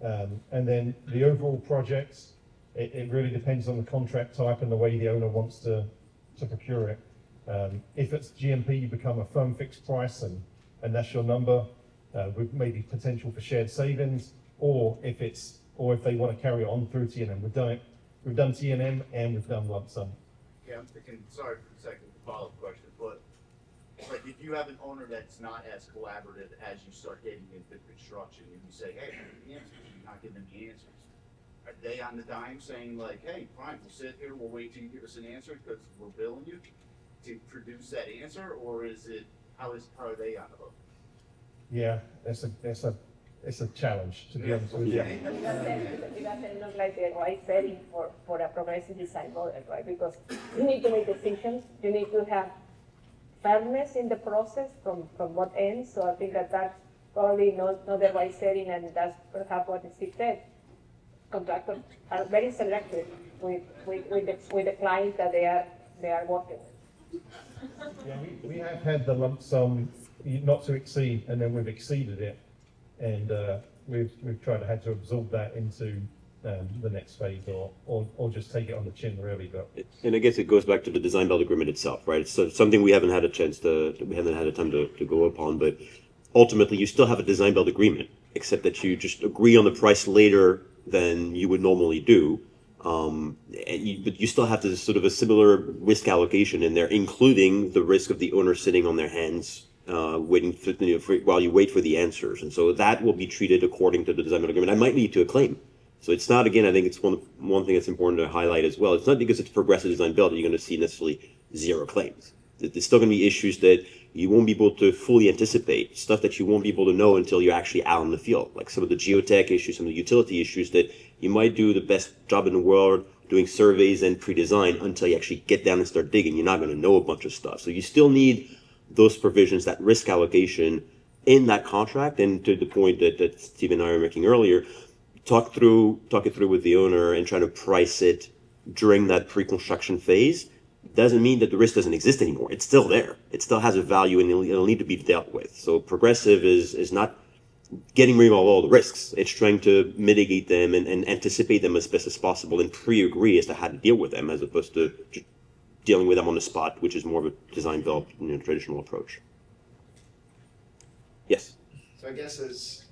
And then the overall projects, it really depends on the contract type and the way the owner wants to procure it. If it's GMP, you become a firm fixed price and that's your number with maybe potential for shared savings, or if they want to carry it on through T&M. We've done T&M and we've done lump sum. Yeah, I'm thinking, sorry for a second, follow-up question, but like if you have an owner that's not as collaborative as you start getting into construction and you say, hey, I need the answers, you're not giving them the answers. Are they on the dime saying like, hey, fine, we'll sit here, we'll wait till you give us an answer because we're billing you to produce that answer, or is it, how are they on the hook? Yeah, it's a challenge, to be honest with you. It doesn't look like the right setting for a progressive design model, right? Because you need to make decisions, you need to have fairness in the process from what end. So I think that's probably not the right setting, and that's perhaps what Steve said. Contractors are very selective with the clients that they are working with. Yeah, we have had the lump sum not to exceed, and then we've exceeded it, and we've had to absorb that into the next phase, or just take it on the chin, really. But And I guess it goes back to the design build agreement itself, right? It's something we haven't had a time to go upon, but ultimately you still have a design build agreement, except that you just agree on the price later than you would normally do. But you still have to sort of a similar risk allocation in there, including the risk of the owner sitting on their hands, waiting while you wait for the answers. And so that will be treated according to the design build agreement. I might lead to a claim. So it's not, again, I think it's one thing that's important to highlight as well. It's not because it's progressive design build that you're going to see necessarily zero claims. There's still going to be issues that you won't be able to fully anticipate, stuff that you won't be able to know until you're actually out in the field, like some of the geotech issues, some of the utility issues that you might do the best job in the world doing surveys and pre-design until you actually get down and start digging. You're not going to know a bunch of stuff. So you still need those provisions, that risk allocation in that contract. And to the point that Steve and I were making earlier, talk it through with the owner and try to price it during that pre-construction phase. Doesn't mean that the risk doesn't exist anymore. It's still there. It still has a value, and it'll need to be dealt with. So progressive is not getting rid of all the risks. It's trying to mitigate them and anticipate them as best as possible and pre-agree as to how to deal with them, as opposed to dealing with them on the spot, which is more of a design build, traditional approach. Yes. So I guess as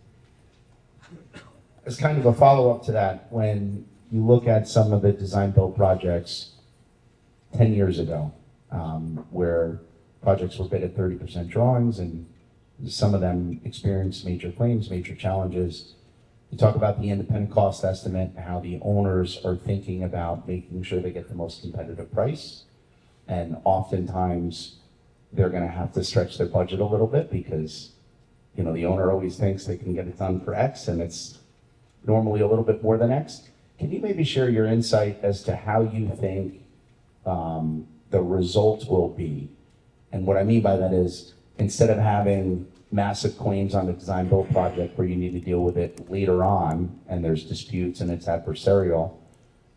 kind of a follow-up to that, when you look at some of the design build projects 10 years ago, where projects were bid at 30% drawings and some of them experienced major claims, major challenges. You talk about the independent cost estimate, how the owners are thinking about making sure they get the most competitive price. And oftentimes they're going to have to stretch their budget a little bit because, the owner always thinks they can get it done for X and it's normally a little bit more than X. Can you maybe share your insight as to how you think the result will be? And what I mean by that is, instead of having massive claims on the design build project where you need to deal with it later on and there's disputes and it's adversarial,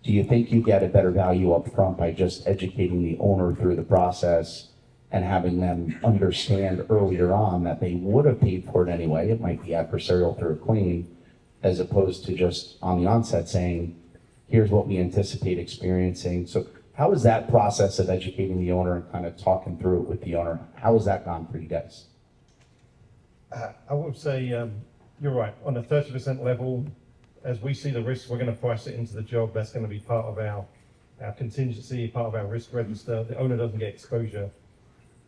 do you think you get a better value up front by just educating the owner through the process and having them understand earlier on that they would have paid for it anyway? It might be adversarial through a claim, as opposed to just on the onset saying, here's what we anticipate experiencing. So how is that process of educating the owner and kind of talking through it with the owner? How has that gone for you guys? I would say you're right. On a 30% level, as we see the risks, we're going to price it into the job. That's going to be part of our contingency, part of our risk register. The owner doesn't get exposure.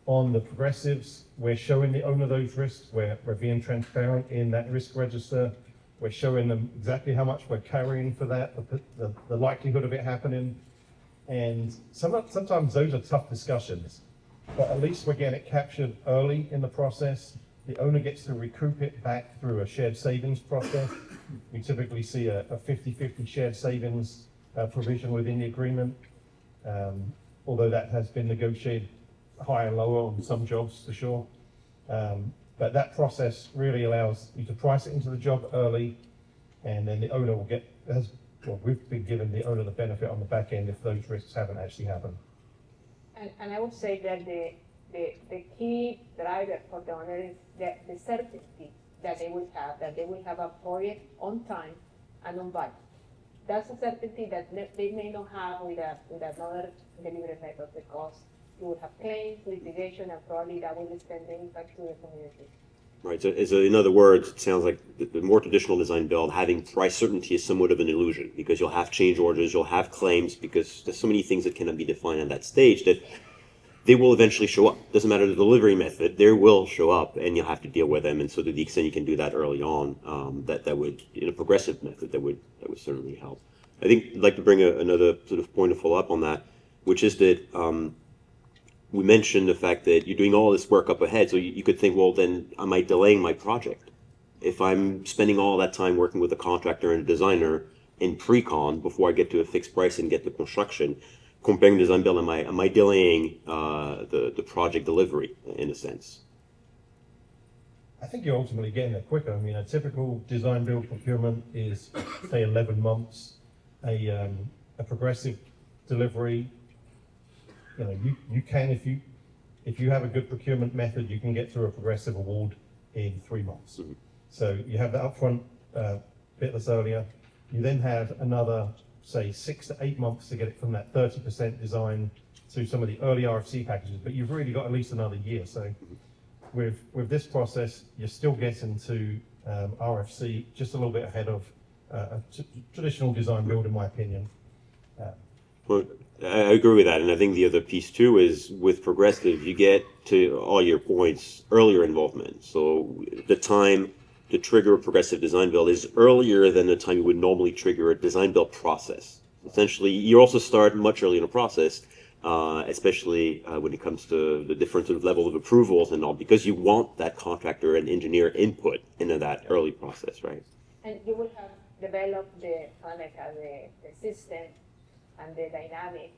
On the progressives, we're showing the owner those risks. We're being transparent in that risk register. We're showing them exactly how much we're carrying for that, the likelihood of it happening. And sometimes those are tough discussions. but at least we're getting it captured early in the process. The owner gets to recoup it back through a shared savings process. We typically see a 50-50 shared savings provision within the agreement, although that has been negotiated higher and lower on some jobs for sure. But that process really allows you to price it into the job early, and then the owner will get, we've been giving the owner the benefit on the back end if those risks haven't actually happened. And I would say that the key driver for the owner is the certainty that they will have a project on time and on budget. That's a certainty that they may not have with another delivery method, because you would have claims, litigation, and probably that will extend the impact to the community. Right. So in other words, it sounds like the more traditional design build, having price certainty is somewhat of an illusion, because you'll have change orders, you'll have claims, because there's so many things that cannot be defined at that stage that they will eventually show up. Doesn't matter the delivery method, they will show up, and you'll have to deal with them. And so to the extent you can do that early on, that would, in a progressive method, that would certainly help. I think I'd like to bring another sort of point to follow up on that, which is that we mentioned the fact that you're doing all this work up ahead, so you could think, well, then am I delaying my project? If I'm spending all that time working with a contractor and a designer in pre-con before I get to a fixed price and get to construction, comparing design build, am I delaying the project delivery in a sense? I think you're ultimately getting there quicker. I mean, a typical design build procurement is, say, 11 months. A progressive delivery, you know, you can, if you have a good procurement method, you can get through a progressive award in 3 months. Mm-hmm. So you have the upfront bit that's earlier. You then have another, say, 6 to 8 months to get it from that 30% design to some of the early RFC packages, but you've really got at least another year. So with this process, you're still getting to RFC just a little bit ahead of a traditional design build, in my opinion. Well, I agree with that, and I think the other piece too is with progressive, you get to all your points earlier involvement. So the time to trigger a progressive design build is earlier than the time you would normally trigger a design build process. Essentially, you also start much earlier in the process, especially when it comes to the different sort of level of approvals and all, because you want that contractor and engineer input into that early process, right? And you will have developed the system and the dynamic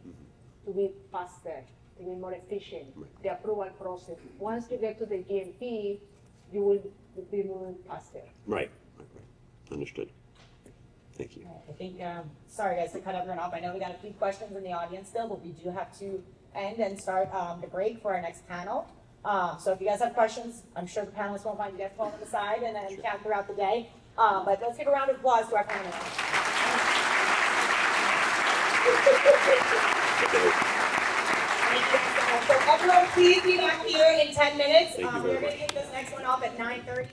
to be faster, to be more efficient, the approval process. Once you get to the GMP, you will be moving faster. Right. Understood. Thank you. I think, sorry guys to cut everyone off. I know we got a few questions in the audience still, but we do have to end and start the break for our next panel. So if you guys have questions, I'm sure the panelists won't mind you guys pulling to the side and then chat throughout the day. But let's give a round of applause to our panelists. So everyone, please be back here in 10 minutes. We're going to kick this next one off at 9:30.